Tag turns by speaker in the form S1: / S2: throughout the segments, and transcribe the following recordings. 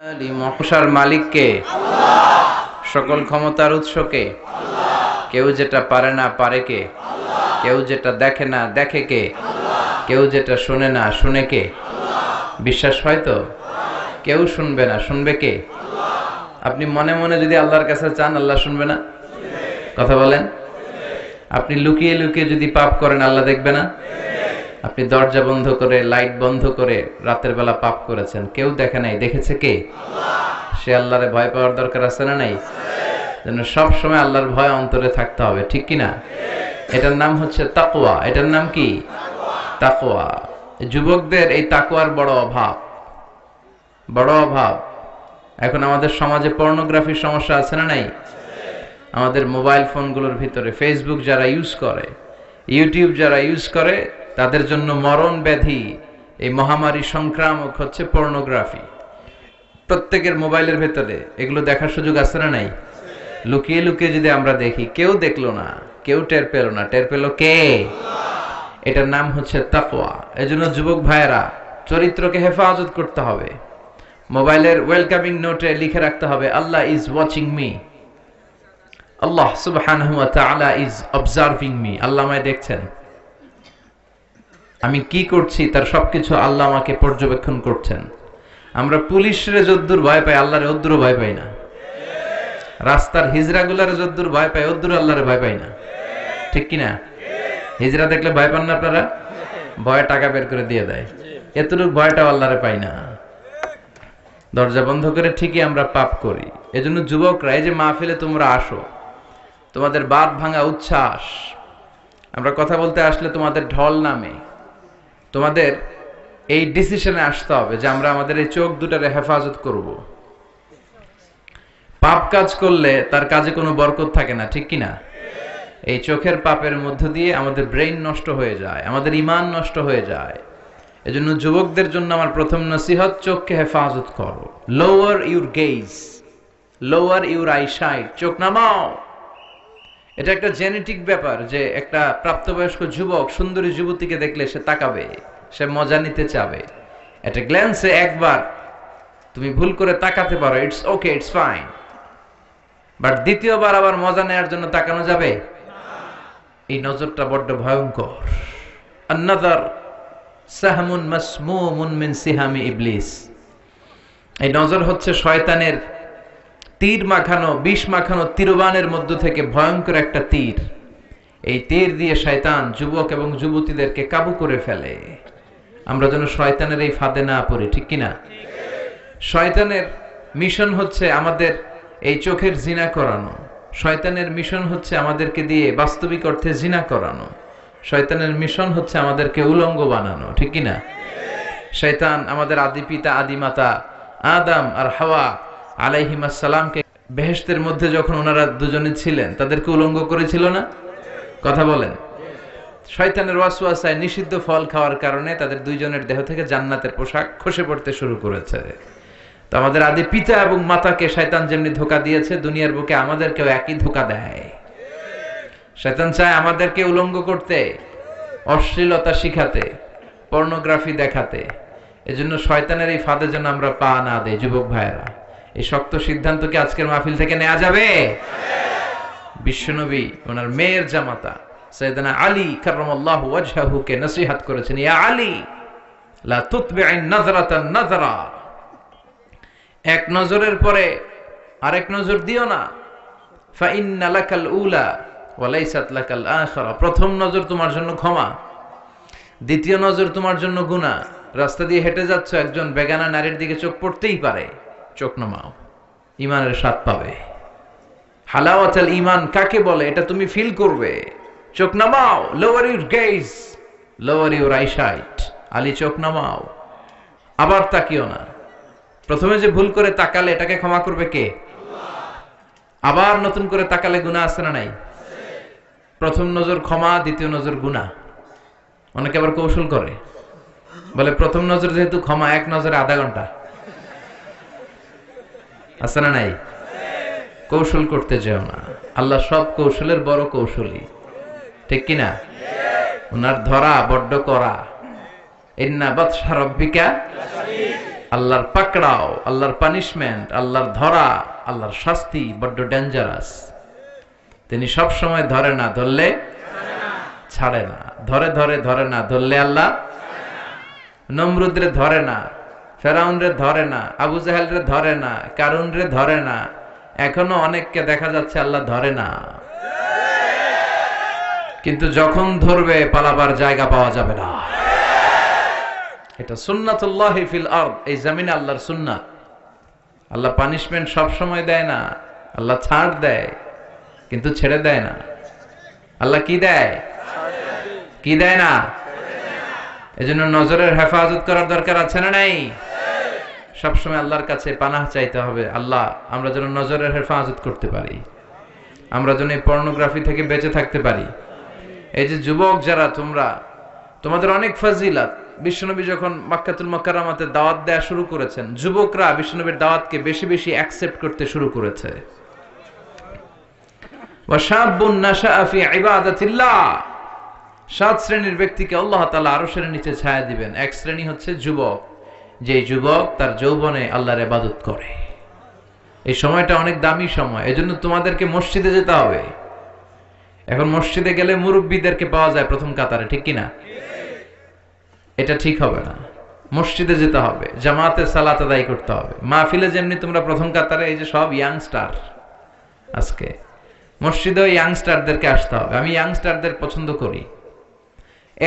S1: মহাশার মালিককে, সকল ক্ষমতার উৎসকে, কেউ যেটা পারে না পারে কে, কেউ যেটা দেখে না দেখে কে, কেউ যেটা শুনে না শুনে কে। বিশ্বাস হয় তো? কেউ শুনবে না, শুনবে কে? আপনি মনে মনে যদি আল্লাহর কাছে চান, আল্লাহ শুনবে না? কথা বলেন। আপনি লুকিয়ে লুকিয়ে যদি পাপ করেন, আল্লাহ দেখবে না? আপনি দরজা বন্ধ করে, লাইট বন্ধ করে রাতের বেলা পাপ করেছেন, কেউ দেখে নাই, দেখেছে কে? সে আল্লাহরে ভয় পাওয়ার দরকার আছে না নাই? যেন সব সময় আল্লাহর ভয় অন্তরে থাকতে হবে, ঠিক কি না? এটার নাম হচ্ছে তাকওয়া। এটার নাম কি? তাকওয়া। যুবকদের এই তাকওয়ার বড় অভাব, বড় অভাব। এখন আমাদের সমাজে পর্নোগ্রাফির সমস্যা আছে না নাই? আমাদের মোবাইল ফোনগুলোর ভিতরে ফেসবুক যারা ইউজ করে, ইউটিউব যারা ইউজ করে, তাদের জন্য মরণ ব্যাধি, এই মহামারী সংক্রামক হচ্ছে পর্নোগ্রাফি। প্রত্যেকের মোবাইলের ভেতরে এগুলো দেখার সুযোগ আছে না নাই? লুকিয়ে লুকিয়ে যদি আমরা দেখি, কেউ দেখলো না, কেউ টের পেল না, টের পেল কে? এটার নাম হচ্ছে তাকওয়া। এজন্য যুবক ভাইয়েরা, চরিত্রকে হেফাজত করতে হবে। মোবাইলের ওয়েলকামিং নোটে লিখে রাখতে হবে, আল্লাহ ইজ ওয়াচিং মি, আল্লাহ সুবহানাহু ওয়া তাআলা ইজ অবজার্ভিং মি। আল্লাহ আমায় দেখছেন, আমি কি করছি তার সবকিছু আল্লাহ আমাকে পর্যবেক্ষণ করছেন। আমরা পুলিশরে যদ্দুর ভয় পাই, আল্লাহরে অদ্দুরও ভয় পাই না। রাস্তার হিজড়াগুলারে যদ্দুর ভয় পাই, অদ্দুর আল্লাহরে ভয় পাই না, ঠিক কিনা? হিজড়া দেখলে ভয় পান না আপনারা? ভয়ে টাকা বের করে দিয়ে দেয়, এতটুকু ভয়টাও আল্লাহরে পাই না। দরজা বন্ধ করে ঠিকই আমরা পাপ করি। এজন্য যুবকরা, এই যে মাহফিলে তোমরা আসো, তোমাদের বাদ ভাঙা উচ্ছ্বাস, আমরা কথা বলতে আসলে তোমাদের ঢল নামে। তোমাদের এই ডিসিশনে আসতে হবে যে আমরা আমাদের এই চোখ দুটারে হেফাজত করব। পাপ কাজ করলে তার কাজে কোনো বরকত থাকে না, ঠিক কিনা? এই চোখের পাপের মধ্য দিয়ে আমাদের ব্রেইন নষ্ট হয়ে যায়, আমাদের ঈমান নষ্ট হয়ে যায়। এজন্য যুবকদের জন্য আমার প্রথম নসিহত, চোখকে হেফাজত করো। Lower your gauge, lower your eyesight, চোখ নামাও। এটা একটা জেনেটিক ব্যাপার যে একটা প্রাপ্তবয়স্ক যুবক সুন্দরী যুবতীকে দেখলে সে তাকাবে, সে মজা নিতে চাবে। একটা গ্ল্যান্সে একবার তুমি ভুল করে তাকাতে পারো, it's okay, it's fine. But দ্বিতীয়বার আবার মজা নেওয়ার জন্য তাকানো যাবে? এই নজরটা বড্ড ভয়ঙ্কর। আন-নাযার সাহমুন মাসমুমুন মিন সিহামি ইবলিস। এই নজর হচ্ছে শয়তানের তীর মাখানো, বিষ মাখানো তীরবানের মধ্য থেকে ভয়ঙ্কর একটা তীর। এই তীর দিয়ে শয়তান যুবক এবং যুবতীদেরকে কাবু করে ফেলে। আমরা যেন শয়তানের এই ফাঁদে না পড়ি, ঠিক কিনা? শয়তানের মিশন হচ্ছে আমাদের এই চোখের জিনা করানো। শয়তানের মিশন হচ্ছে আমাদেরকে দিয়ে বাস্তবিক অর্থে জিনা করানো। শয়তানের মিশন হচ্ছে আমাদেরকে উলঙ্গ বানানো, ঠিক কিনা? শয়তান আমাদের আদি পিতা, আদি মাতা আদম আর হাওয়া আলাইহিমাস সালামকে বেহেশতের মধ্যে যখন ওনারা দুজনে ছিলেন, তাদেরকে উলঙ্গ করেছিল না? কথা বলেন। শয়তানের ওয়াসওয়াসায় নিষিদ্ধ ফল খাওয়ার কারণে তাদের দুইজনের দেহ থেকে জান্নাতের পোশাক খসে পড়তে শুরু করেছে। তো আমাদের আদি পিতা এবং মাতাকে শয়তান যেমনি ধোঁকা দিয়েছে, দুনিয়ার বুকে আমাদেরকেও একই ধোঁকা দেয়। শয়তান চায় আমাদেরকে উলঙ্গ করতে, অশ্লীলতা শিখাতে, পর্নোগ্রাফি দেখাতে। এজন্য শয়তানের এই ফাঁদে যেন আমরা পা না দেই। যুবক ভাইয়েরা, এই শক্ত সিদ্ধান্ত কি আজকের মাহফিল থেকে নেওয়া যাবে? বিশ্বনবী ওনার মেয়ের জামাতা সাইয়েদনা আলী কাররামাল্লাহু ওয়াজহাহু কে নসিহত করেছেন, ইয়া আলী লা তুতবি'আন নাযরাতান নাযরা, এক নজরের পরে আরেক নজর দিও না। ফা ইন্না লাকাল উলা ওয়া লাইসাত লাকাল আখিরা, প্রথম নজর তোমার জন্য ক্ষমা, দ্বিতীয় নজর তোমার জন্য গুনাহ। রাস্তা দিয়ে হেঁটে যাচ্ছ, একজন বেগানা নারীর দিকে চোখ পড়তেই পারে, চোখ নামাও, ঈমানের স্বাদ পাবে। হালাওয়াতুল ঈমান কাকে বলে এটা তুমি ফিল করবে। চোখ নামাও, lower your gauge, lower your eyesight. Ali চোখ নামাও, আবার তাকিও না। প্রথমে যে ভুল করে তাকালে এটাকে ক্ষমা করবে কে? আবার নতুন করে তাকালে গুনাহ আছে না নাই? প্রথম নজর ক্ষমা, দ্বিতীয় নজর গুনাহ। অনেকে আবার কৌশল করে, বলে প্রথম নজর যেহেতু ক্ষমা, এক নজরে আধা ঘন্টা। আছে না নাই? কৌশল করতে যেও না। আল্লাহ সব কৌশলের বড় কৌশলী, ঠিক কিনা? ওনার ধরা বড্ড করা। ইন্না বাতশা রাব্বিকা আল্লাহর পাকড়াও, আল্লাহর পানিশমেন্ট, আল্লাহর ধরা, আল্লাহর শাস্তি বড্ড ডেঞ্জারাস। তিনি সব সময় ধরে না, ধরলে ছাড়ে না, ধরে ধরে ধরে না, ধরলে আল্লাহ নমরুদরে ধরে না, ফেরাউনরে ধরে না, আবু জাহেলরে ধরে না, কারুনরে ধরে না, এখনো অনেককে দেখা যাচ্ছে আল্লাহ ধরে না। কিন্তু যখন ধরবে পালাবার জায়গা পাওয়া যাবে না। এটা সুন্নাতুল্লাহি ফিল আরদ, এই জমিনে আল্লাহর সুন্নাত। আল্লাহ পানিশমেন্ট সব সময় দেয় না, আল্লাহ ছাড় দেয় কিন্তু ছেড়ে দেয় না। আল্লাহ কি দেয়? কি দেয় না? এজন্য নজরের হেফাজত করার দরকার আছে না নাই? সবসময় আল্লাহর কাছে পানাহ চাইতে হবে, আল্লাহ আমরা যেন নজরের হেফাজত করতে পারি, আমরা যেন এই পর্নোগ্রাফি থেকে বেঁচে থাকতে পারি। এই যে যুবক যারা, তোমাদের অনেক ফাজিলাত। বিশ্বনবী যখন মক্কাতুল মুকাররমাতে দাওয়াত দেয়া শুরু করেছেন, যুবকরা বিশ্বনবীর দাওয়াতকে বেশি বেশি অ্যাকসেপ্ট করতে শুরু করেছে। ওয়া শাবুন নাশাআ ফি ইবাদাতিল্লাহ, 7 শ্রেণীর ব্যক্তিকে আল্লাহ তাআলা আরশের নিচে ছায়া দিবেন। এক শ্রেণী হচ্ছে যুবক, যে যুবক তার যৌবনে আল্লাহর ইবাদত করে। এই সময়টা অনেক দামি সময়, এজন্য তোমাদেরকে মসজিদে যেতে হবে। এখন মসজিদে গেলে মুরব্বীদেরকে পাওয়া যায় প্রথম কাতারে, ঠিক কিনা? এটা ঠিক হবে না। মসজিদে যেতে হবে, জামাতে সালাত আদায় করতে হবে। মাহফিলে যেমনি তোমরা প্রথম কাতারে, এই যে সব ইয়াংস্টার, আজকে মসজিদেও ইয়াংস্টারদেরকে আসতে হবে। আমি ইয়াংস্টারদের পছন্দ করি।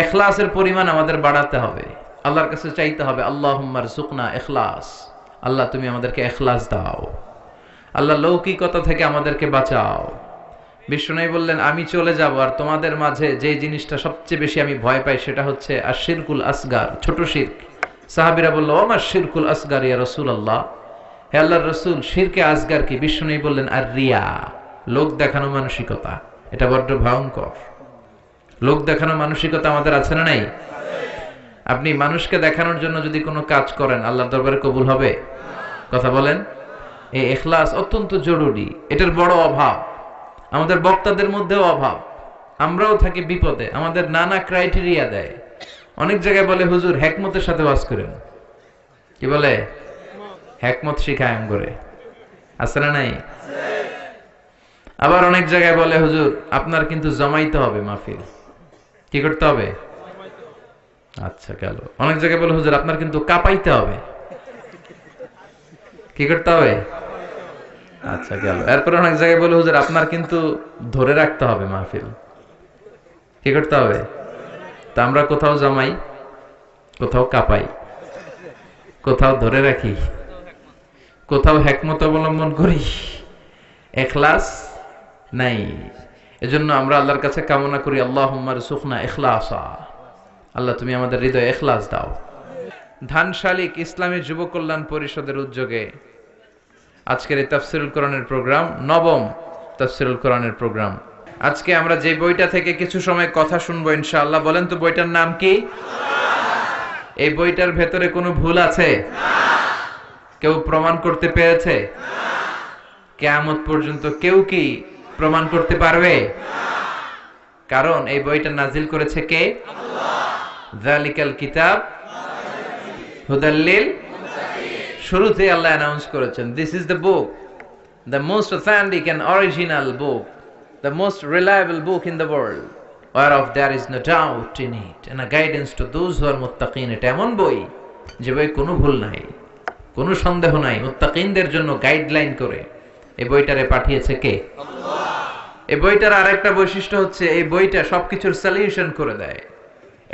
S1: ইখলাসের পরিমাণ আমাদের বাড়াতে হবে, আল্লাহর কাছে চাইতে হবে, আল্লাহুম্মা রযুকনা ইখলাস, আল্লাহ তুমি আমাদেরকে ইখলাস দাও, আল্লাহ লৌকিকতা থেকে আমাদেরকে বাঁচাও। বিষ্ণু বললেন, আমি চলে যাব আর তোমাদের মাঝে যে জিনিসটা সবচেয়ে বেশি আমি ভয় পাই সেটা হচ্ছে আশিরকুল আসগার, ছোট শিরক। সাহাবীরা বলল, ওমা শিরকুল আসগার ইয়া রাসূলুল্লাহ, হে আল্লাহর রাসূল শিরকে আসগার কি? বিষ্ণু বললেন, আর রিয়া, লোক দেখানো মানসিকতা। এটা বড্ড ভয়ঙ্কর। লোক দেখানো মানসিকতা আমাদের আছে না নাই? আপনি মানুষকে দেখানোর জন্য যদি কোনো কাজ করেন, আল্লাহর দরবারে কবুল হবে? কথা বলেন। এই ইখলাস অত্যন্ত জরুরি, এটার বড় অভাব। আমাদের বক্তাদের মধ্যেও অভাব, আমরাও থাকি বিপদে। আমাদের নানা ক্রাইটেরিয়া দেয়। অনেক জায়গায় বলে, হুজুর হিকমতের সাথে ওয়াজ করেন। কি বলে? হিকমত শিখায় করে, আছে না নাই? আবার অনেক জায়গায় বলে, হুজুর আপনার কিন্তু জমাইতে হবে মাহফিল। কি করতে হবে? আচ্ছা গেল। অনেক জায়গায় বলে, হুজুর আপনার কিন্তু কাঁপাইতে হবে। কি করতে হবে? আচ্ছা গেল। এরপর অনেক জায়গায় বলে, হুজুর আপনার কিন্তু ধরে রাখতে হবে মাহফিল। কি করতে হবে? তা আমরা কোথাও জমাই, কোথাও কাঁপাই, কোথাও ধরে রাখি, কোথাও হিকমত অবলম্বন করি, ইখলাস নাই। এজন্য আমরা আল্লাহর কাছে কামনা করি, আল্লাহুম্মা রযুকনা ইখলাসা, আল্লাহ তুমি আমাদের হৃদয়ে ইখলাস দাও। ধানশালিক ইসলামী যুব কল্যাণ পরিষদের উদ্যোগে আজকের এই তাফসীরুল কোরআনের প্রোগ্রাম, নবম তাফসীরুল কোরআনের প্রোগ্রাম। আজকে আমরা যে বইটা থেকে কিছু সময় কথা শুনবো ইনশাআল্লাহ, বলেন তো বইটার নাম কি? এই বইটার ভেতরে কোনো ভুল আছে? কেউ প্রমাণ করতে পেরেছে? কিয়ামত পর্যন্ত কেউ কি প্রমাণ করতে পারবে? কারণ এই বইটা নাজিল করেছে কে? আল্লাহ। যালিকাল কিতাব হুদাল লিল মুত্তাকিন। শুরুতে আল্লাহ অ্যানাউন্স করেছেন, this is the book, the most authentic and original book, the most reliable book in the world, whereof there is no doubt in it and a guidance to those who are muttaqin। এটা এমন বই যে বই কোনো ভুল নাই, কোনো সন্দেহ নাই, মুত্তাকিনদের জন্য গাইডলাইন করে এই বইটারে পাঠিয়েছে কে? আল্লাহ। এই বইটার আরেকটা বৈশিষ্ট্য হচ্ছে, এই বইটা সবকিছুর সলিউশন করে দেয়।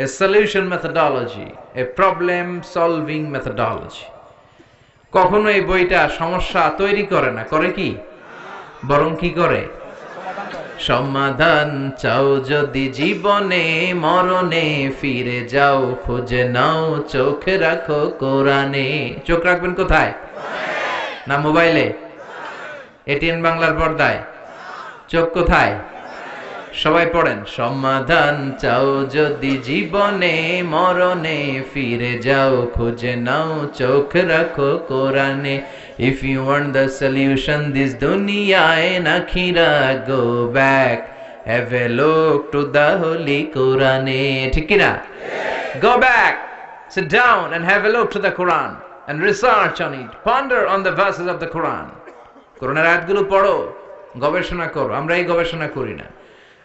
S1: A solution methodology, A problem solving methodology. কখনো এই বইটা সমস্যা তৈরি করে না, করে কি? বরং কি করে? সমাধান চাও যদি জীবনে, মরণে ফিরে যাও, খুঁজে নাও চোখ রাখো কোরআনে। চোখ রাখবেন কোথায়? না মোবাইলে, এটিএন বাংলার পর্দায়? চোখ কোথায়? সবাই পড়েন, সমাধান চাও যদি জীবনে, মরণে ফিরে যাও, খুঁজে নাও চোখ রাখো কোরআনে। If you want the solution this dunya and akhirah, go back, have a look to the holy Quran. ঠিক কি না? Go back, sit down and have a look to the Quran. and research on it. Ponder on the verses of the Quran. কোরআনের আয়াতগুলো পড়ো, গবেষণা করো। আমরা এই গবেষণা করি না।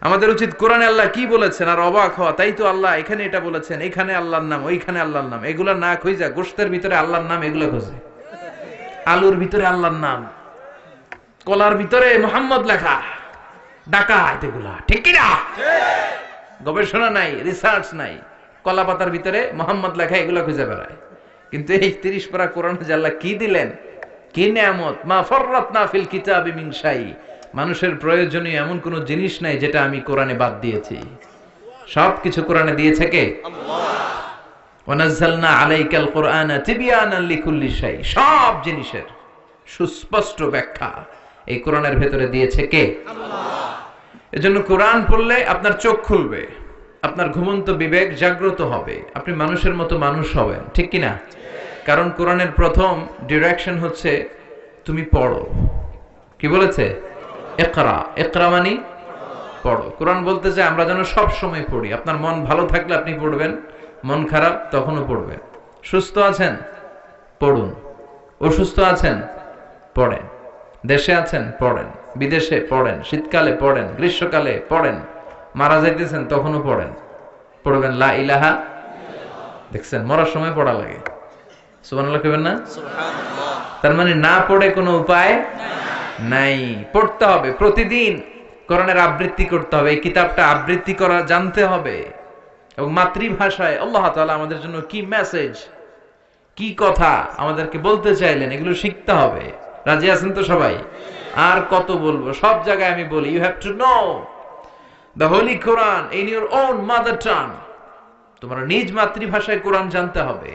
S1: আমাদের উচিত কোরআনে আল্লাহ কি বলেছেন আর অবাক হওয়া, তাই তো আল্লাহ এখানে এটা বলেছেন, এখানে আল্লাহর নাম, ওইখানে আল্লাহর নাম। এগুলা না খুঁজা গোশতের ভিতরে আল্লাহর নাম এগুলো খোঁজে, আলুর ভিতরে আল্লাহর নাম, কলার ভিতরে মুহাম্মদ লেখা, ডাকাত এগুলা, ঠিক কি না? গবেষণা নাই, রিসার্চ নাই, কলা পাতার ভিতরে মুহাম্মদ লেখা এগুলা খুঁজে বেড়ায়। কিন্তু এই 30 পারা কোরআনে যে আল্লাহ কি দিলেন, কি নিয়ামত, মা ফাররাতনা ফিল কিতাবি মিন শাই, মানুষের প্রয়োজনীয় এমন কোন জিনিস নাই যেটা আমি কোরআনে বাদ দিয়েছি। সবকিছু কোরআনে দিয়েছে কে? আল্লাহ। ওয়া নাযালনা আলাইকাল কুরআনা তিবয়ানান লিকুল্লি শাই, সব জিনিসের সুস্পষ্ট ব্যাখ্যা এই কোরআনের ভেতরে দিয়েছে কে? আল্লাহ। এজন্য কোরআন পড়লে আপনার চোখ খুলবে, আপনার ঘুমন্ত বিবেক জাগ্রত হবে, আপনি মানুষের মতো মানুষ হবেন, ঠিক কি না? কারণ কোরআনের প্রথম ডিরেকশন হচ্ছে তুমি পড়ো। কি বলেছে? ইকরা। ইকরা মানে পড়ো। কোরআন বলতে চায় আমরা যেন সব সময় পড়ি। আপনার মন ভালো থাকলে আপনি পড়বেন, মন খারাপ তখনও পড়বেন। সুস্থ আছেন পড়ুন, অসুস্থ আছেন পড়েন, দেশে আছেন পড়েন, বিদেশে পড়েন, শীতকালে পড়েন, গ্রীষ্মকালে পড়েন, মারা যাইতেছেন তখনও পড়েন। পড়বেন লা ইলাহা। দেখছেন মরার সময় পড়া লাগে, সুবহানাল্লাহ কইবেন না? সুবহানাল্লাহ। তার মানে না পড়ে কোনো উপায় নাই, পড়তে হবে প্রতিদিন। কোরআনের আবৃত্তি করতে হবে, এই কিতাবটা আবৃত্তি করা জানতে হবে, এবং মাতৃভাষায় আল্লাহ তাআলা আমাদের জন্য কি মেসেজ, কি কথা আমাদেরকে বলতে চাইলেন এগুলো শিখতে হবে। রাজি আছেন তো সবাই? আর কত বলবো, সব জায়গায় আমি বলি you have to know the holy Quran in your own mother tongue. তোমার নিজ মাতৃভাষায় কোরআন জানতে হবে।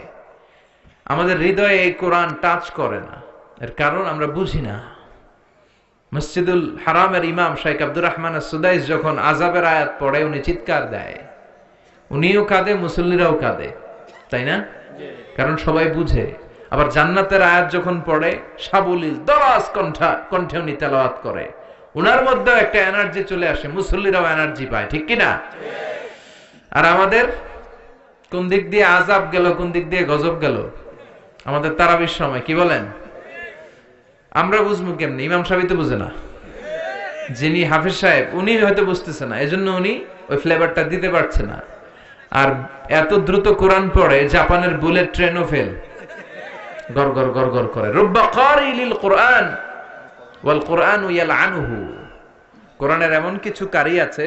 S1: আমাদের হৃদয়ে এই কোরআন টাচ করে না, এর কারণ আমরা বুঝি না। মসজিদুল হারামের ইমাম শাইখ আব্দুর রহমান আস-সুদাইস যখন আযাবের আয়াত পড়ে উনি চিৎকার দেয়, উনিও কাঁদে, মুসল্লিরাও কাঁদে, তাই না? কারণ সবাই বুঝে। আবার জান্নাতের আয়াত যখন পড়ে সাবলীল দরাজ কণ্ঠে উনি তেলাওয়াত করে, উনার মধ্যেও একটা এনার্জি চলে আসে, মুসল্লিরাও এনার্জি পায়, ঠিক কি না? আর আমাদের কোন দিক দিয়ে আযাব গেল, কোন দিক দিয়ে গজব গেল আমাদের তারাবির সময়, কি বলেন? আমরা বুঝবো কেমনি? ইমাম সাহেব তো বুঝে না, যিনি হাফেজ সাহেব উনি হয়তো বুঝতেছে না, এজন্য উনি ওই ফ্লেভারটা দিতে পারছে না। আর এত দ্রুত কোরআন পড়ে জাপানের বুলেট ট্রেনও ফেল, গর গর গর গর করে। রুব্বা কারিলিল কোরআন ওয়াল কোরআনু ইয়ালআনুহু। কোরআনের এমন কিছু কারি আছে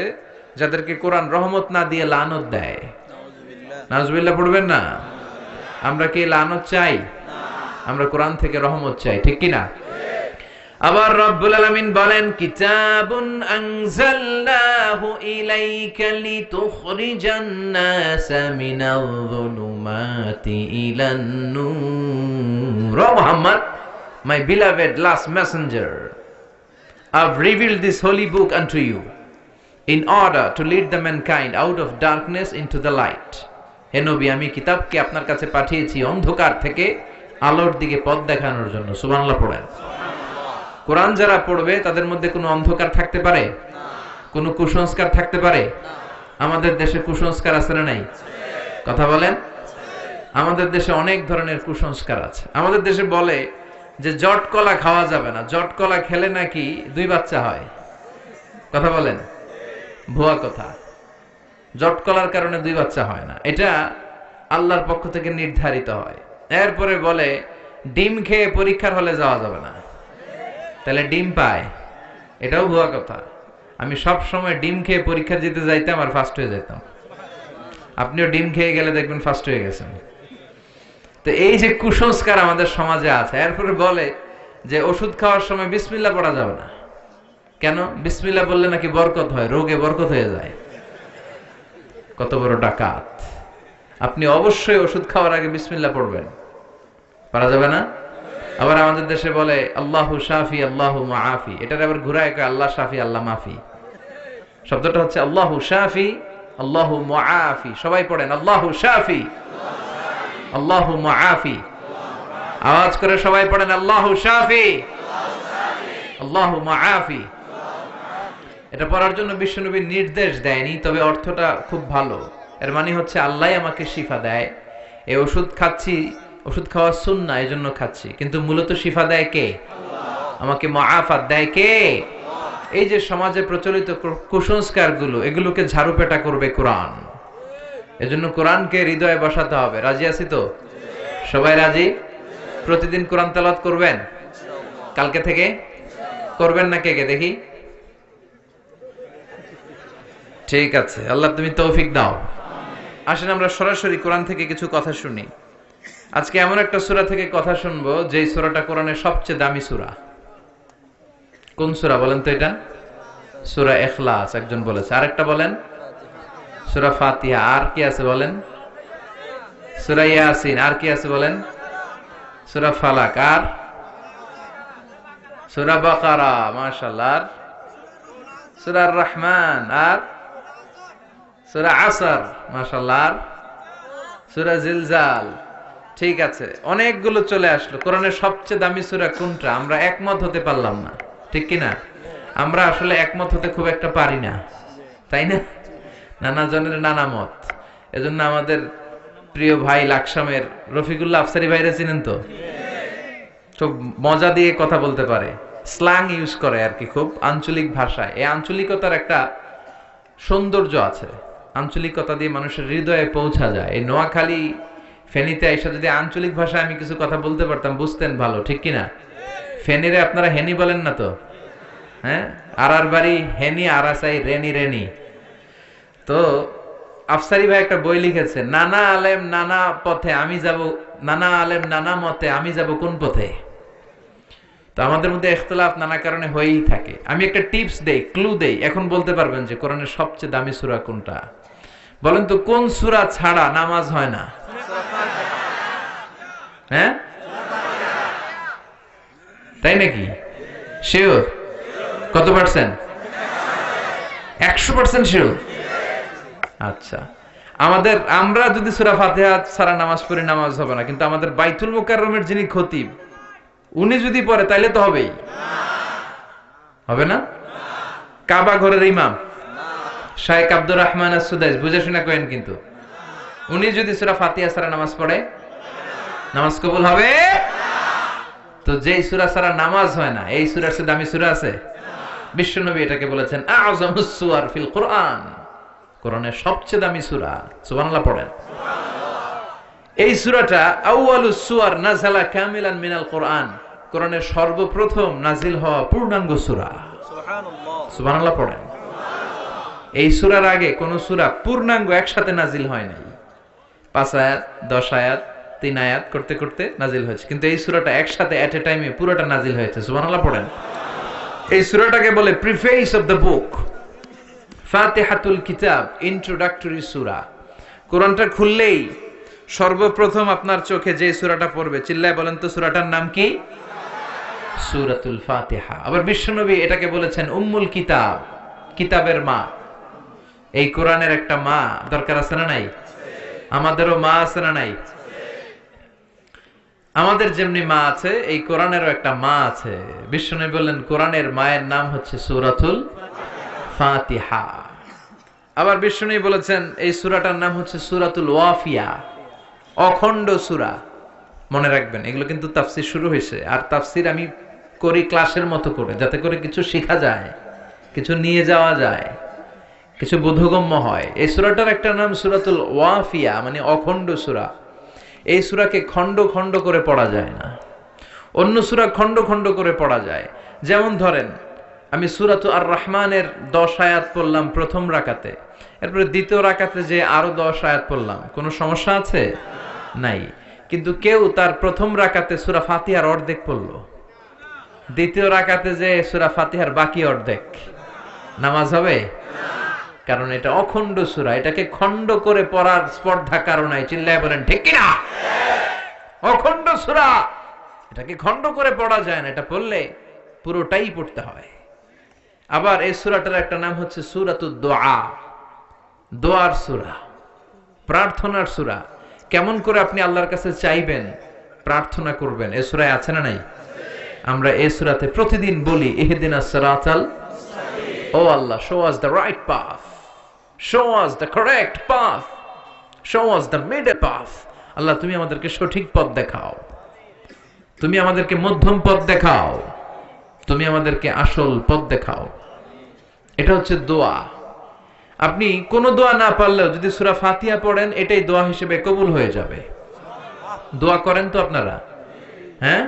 S1: যাদেরকে কোরআন রহমত না দিয়ে লানত দেয়। নাউজুবিল্লাহ পড়বেন না? আমরা কি লানত চাই? আমরা কোরআন থেকে রহমত চাই, ঠিক কি না? আবার রব্বুল আলামিন বলেন কিতাবুন আনজালনাহু ইলাইকা লিতুখরিজান নাসা মিনাল যুলুমাতি ইলান নূর। ও Muhammad, my beloved last messenger, I've revealed this holy book unto you in order to lead the mankind out of darkness into the light. হে নবী, আমি কিতাবকে আপনার কাছে পাঠিয়েছি অন্ধকার থেকে আলোর দিকে পথ দেখানোর জন্য। সুবহানাল্লাহ পড়েন। কোরআন যারা পড়বে তাদের মধ্যে কোনো অন্ধকার থাকতে পারে? কোনো কুসংস্কার থাকতে পারে? আমাদের দেশে কুসংস্কার আছে না নাই? কথা বলেন। আমাদের দেশে অনেক ধরনের কুসংস্কার আছে। আমাদের দেশে বলে যে জট কলা খাওয়া যাবে না, জট কলা খেলে নাকি 2 বাচ্চা হয়। কথা বলেন। ভুয়া কথা। জট কলার কারণে 2 বাচ্চা হয় না, এটা আল্লাহর পক্ষ থেকে নির্ধারিত হয়। এরপরে বলে ডিম খেয়ে পরীক্ষার হলে যাওয়া যাবে না, তাহলে ডিম পায়, এটাও ভুয়া কথা। আমি সব সময় ডিম খেয়ে পরীক্ষা দিতে যাইতাম আর ফার্স্ট হয়ে যেতাম। আপনিও ডিম খেয়ে গেলে দেখবেন ফার্স্ট হয়ে গেছেন। তো এই যে কুসংস্কার আমাদের সমাজে আছে। এরপরে বলে যে ওষুধ খাওয়ার সময় বিসমিল্লাহ পড়া যাবে না। কেন? বিসমিল্লাহ বললে নাকি বরকত হয়, রোগে বরকত হয়ে যায়। কত বড় ডাকাত! আপনি অবশ্যই ওষুধ খাওয়ার আগে বিসমিল্লাহ পড়বেন, পারা যাবে না? আবার আমাদের দেশে বলে আল্লাহু শাফি আল্লাহু মুআফি, এটার আবার ঘুরায় কয় আল্লাহ শাফি আল্লাহ মাফি। শব্দটা হচ্ছে আল্লাহু শাফি আল্লাহু মুআফি। সবাই পড়েন আল্লাহু শাফি আল্লাহু মুআফি। আওয়াজ করে সবাই পড়েন আল্লাহু শাফি আল্লাহু মুআফি। এটা পড়ার জন্য বিশ্বনবী নির্দেশ দেয়নি, তবে অর্থটা খুব ভালো। এর মানে হচ্ছে আল্লাহই আমাকে শিফা দেয়। এই ওষুধ খাচ্ছি, ওষুধ খাওয়া সুন্নাহ, এই জন্য খাচ্ছি, কিন্তু মূলত শিফা দেয় কে? আমাকে মুআফাত দেয় কে? এই যে সমাজে প্রচলিত কুসংস্কার গুলো, এগুলোকে ঝাড়ুপেটা করবে কোরআন। এজন্য কোরআনকে হৃদয়ে বসাতে হবে। রাজি আছি তো? সবাই রাজি? প্রতিদিন কোরআন তেলাওয়াত করবেন? কালকে থেকে করবেন না? কে কে দেখি? ঠিক আছে, আল্লাহ তুমি তৌফিক দাও। আসেন আমরা সরাসরি কোরআন থেকে কিছু কথা শুনি। আজকে এমন একটা সূরা থেকে কথা শুনবো যে সূরাটা কোরআনের সবচেয়ে দামি সূরা। কোন সূরা বলেন তো? এটা সূরা ইখলাস একজন বলেছে, আরেকটা বলেন সূরা ফাতিহা, আর কি আছে বলেন? সূরা ইয়াসিন, আর কি আছে বলেন? সূরা ফালাক, আর সূরা বাকারা, মাশাআল্লাহ, আর সূরা আর রহমান, আর সূরা আসর, মাশাআল্লাহ, আর সূরা জিলজাল। ঠিক আছে, অনেকগুলো চলে আসলো। কোরআনের সবচেয়ে দামি সূরা কোনটা? আমরা একমত হতে পারলাম না, ঠিক কি না? আমরা আসলে একমত হতে খুব একটা পারি না, তাই না? নানা জনের নানা মত। এজন্য আমাদের প্রিয় ভাই লাকসামের রফিকুল্লাহ আফসারি ভাইরা চিনেন তো? খুব মজা দিয়ে কথা বলতে পারে, স্ল্যাং ইউজ করে আর কি, খুব আঞ্চলিক ভাষায়। এই আঞ্চলিকতার একটা সৌন্দর্য আছে, আঞ্চলিকতা দিয়ে মানুষের হৃদয়ে পৌঁছা যায়। এই নোয়াখালী ফেনীতে এসে যদি আঞ্চলিক ভাষায় আমি কিছু কথা বলতে পারতাম, বুঝতেন ভালো, ঠিক কিনা? ফেনীরে আপনারা হেনি বলেন না তো? হ্যাঁ, আর বাড়ি হেনি, আরাসাই রেনি রেনি। তো আফসারি ভাই একটা বই লিখেছে, নানা আলেম নানা পথে আমি যাব, নানা আলেম নানা মতে আমি যাব কোন পথে। তো আমাদের মধ্যে ইখতিলাফ নানা কারণে হয়েই থাকে। আমি একটা টিপস দেই, ক্লু দেই, এখন বলতে পারবেন যে কোরআনের সবচেয়ে দামি সূরা কোনটা। বলেন তো কোন সূরা ছাড়া নামাজ হয় না? হ্যাঁ, তাই নাকি? শিওর? কত পার্সেন্ট? 100% শিওর? আচ্ছা, আমরা যদি সূরা ফাতিহা ছাড়া নামাজ পড়ি, নামাজ হবে না। কিন্তু আমাদের বাইতুল মুকাররমের যিনি খতিব, উনি যদি পড়ে তাইলে তো হবেই, হবে না? কাবা ঘরের ইমাম শাইখ আব্দুর রহমান আস-সুদাইস, বুঝে শুনে করেন, কিন্তু উনি যদি সূরা ফাতিহা ছাড়া নামাজ পড়ে, নামাজ কবুল হবে? তো যেই সূরা ছাড়া নামাজ হয় না, এই সূরার চেয়ে দামি সূরা আছে? বিশ্বনবী এটাকে বলেছেন আযমুস সুওয়ার ফিল কুরআন, কোরআনের সবচেয়ে দামি সূরা। সুবহানাল্লাহ পড়েন। এই সূরাটা আউয়ালুস সুওয়ার নাযালা কামিলান মিনাল কুরআন, কোরআনের সর্বপ্রথম নাজিল হওয়া পূর্ণাঙ্গ সূরা। সুবহানাল্লাহ, সুবহানাল্লাহ পড়েন। এই সূরার আগে কোন সূরা পূর্ণাঙ্গ একসাথে নাজিল হয় নাই। 5 আয়াত, 10 আয়াত, 3 আয়াত করতে করতে নাজিল হয়েছে, কিন্তু এই সূরাটা একসাথে এট এ টাইমে পুরোটা নাজিল হয়েছে। সুবহানাল্লাহ পড়েন। এই সূরাটাকে বলে প্রিফেস অফ দ্য বুক, ফাতিহাতুল কিতাব, ইন্ট্রোডাক্টরি সূরা। কোরআনটা খুললেই সর্বপ্রথম আপনার চোখে যে সূরাটা পড়বে, চিল্লায় বলেন তো সূরাটার নাম কি? সূরাতুল ফাতিহা। আবার বিশ্বনবী এটাকে বলেছেন উম্মুল কিতাব, কিতাবের মা। এই কোরআনের একটা মা দরকার আছে না নাই? আমাদেরও মা আছে না নাই? আমাদের যেমনি মা আছে, এই কোরআনেরও একটা মা আছে। বিশ্বনবী বললেন কোরআনের মায়ের নাম হচ্ছে সূরাতুল ফাতিহা। আবার বিশ্বনবী বলেছেন এই সূরাটার নাম হচ্ছে সূরাতুল ওয়াফিয়া, অখণ্ড সূরা। মনে রাখবেন, এগুলো কিন্তু তাফসীর শুরু হয়েছে, আর তাফসীর আমি করি ক্লাসের মতো করে, যাতে করে কিছু শেখা যায়, কিছু নিয়ে যাওয়া যায়, কিছু বোধগম্য হয়। এই সূরাটার একটা নাম সূরাতুল ওয়াফিয়া, মানে অখণ্ড সূরা। এই সূরাকে খণ্ড খণ্ড করে পড়া যায় না, অন্য সূরা খণ্ড খণ্ড করে পড়া যায়। যেমন ধরেন, আমি সূরাতুল আর রহমানের 10 আয়াত পড়লাম প্রথম রাকাতে, এরপরে দ্বিতীয় রাকাতে যে আরো 10 আয়াত পড়লাম, কোনো সমস্যা আছে? নাই। কিন্তু কেউ তার প্রথম রাকাতে সূরা ফাতিহার অর্ধেক পড়লো, দ্বিতীয় রাকাতে যে সূরা ফাতিহার বাকি অর্ধেক, নামাজ হবে? কারণ এটা অখণ্ড সূরা, এটাকে খণ্ড করে পড়ার স্পর্ধা কারণ নাই। চিল্লায় বলেন ঠিক কিনা? অখণ্ড সূরা, এটাকে খণ্ড করে পড়া যায় না, এটা পড়লে পুরোটাই পড়তে হয়। আবার এই সূরাটার একটা নাম হচ্ছে সূরাতুদ দুআ, দোয়ার সূরা, প্রার্থনার সূরা। কেমন করে আপনি আল্লাহর কাছে চাইবেন, প্রার্থনা করবেন, এই সূরায় আছে না নাই? আমরা এই সূরাতে প্রতিদিন বলি ইহদিনাস সিরাতাল, ও আল্লাহ, show us the right path, show us the correct path, show us the middle path. আল্লাহ তুমি আমাদেরকে সঠিক পথ দেখাও, তুমি আমাদেরকে মধ্যম পথ দেখাও, তুমি আমাদেরকে আসল পথ দেখাও। এটা হচ্ছে দোয়া। আপনি কোন দোয়া না পারলেও যদি সূরা ফাতিহা পড়েন এটাই দোয়া হিসেবে কবুল হয়ে যাবে। দোয়া করেন তো আপনারা? হ্যাঁ,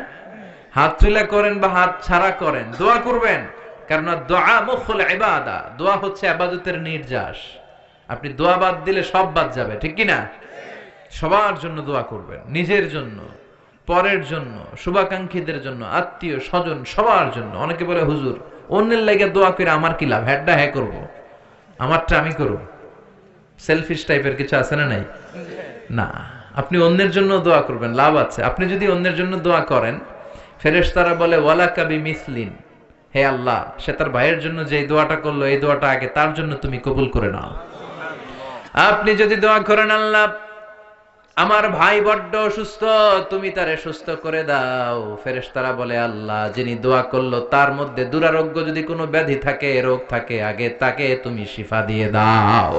S1: হাত তুলে করেন বা হাত ছাড়া করেন, দোয়া করবেন। কারণ দোয়া মুখুল ইবাদা, দোয়া হচ্ছে ইবাদতের নির্যাস। আপনি দোয়া বাদ দিলে সব বাদ যাবে, ঠিক কি না? সবার জন্য দোয়া করবেন, নিজের জন্য, পরের জন্য, শুভাকাঙ্ক্ষীদের জন্য, আত্মীয় স্বজন, সবার জন্য। অনেকে বলে হুজুর অন্যের লাগে দোয়া করে আমার কি লাভ, হ্যাড্ডা হ্যাঁ করবো, আমারটা আমি করব। সেলফিশ টাইপের কিছু আছে না? নাই না, আপনি অন্যের জন্য দোয়া করবেন, লাভ আছে। আপনি যদি অন্যের জন্য দোয়া করেন, ফেরেশতারা বলে ওয়ালাকা বিমিসলিন, হে আল্লাহ সে তার ভাইয়ের জন্য যে দোয়াটা করলো এই দোয়াটা আগে তার জন্য তুমি কবুল করে নাও। আপনি যদি দোয়া করেন আল্লাহ আমার ভাই বড্ড অসুস্থ, তুমি তারে সুস্থ করে দাও, ফেরেশতারা বলে আল্লাহ যিনি দোয়া করলো তার মধ্যে দুরারোগ্য যদি কোনো ব্যাধি থাকে, রোগ থাকে, আগে তাকে তুমি শিফা দিয়ে দাও।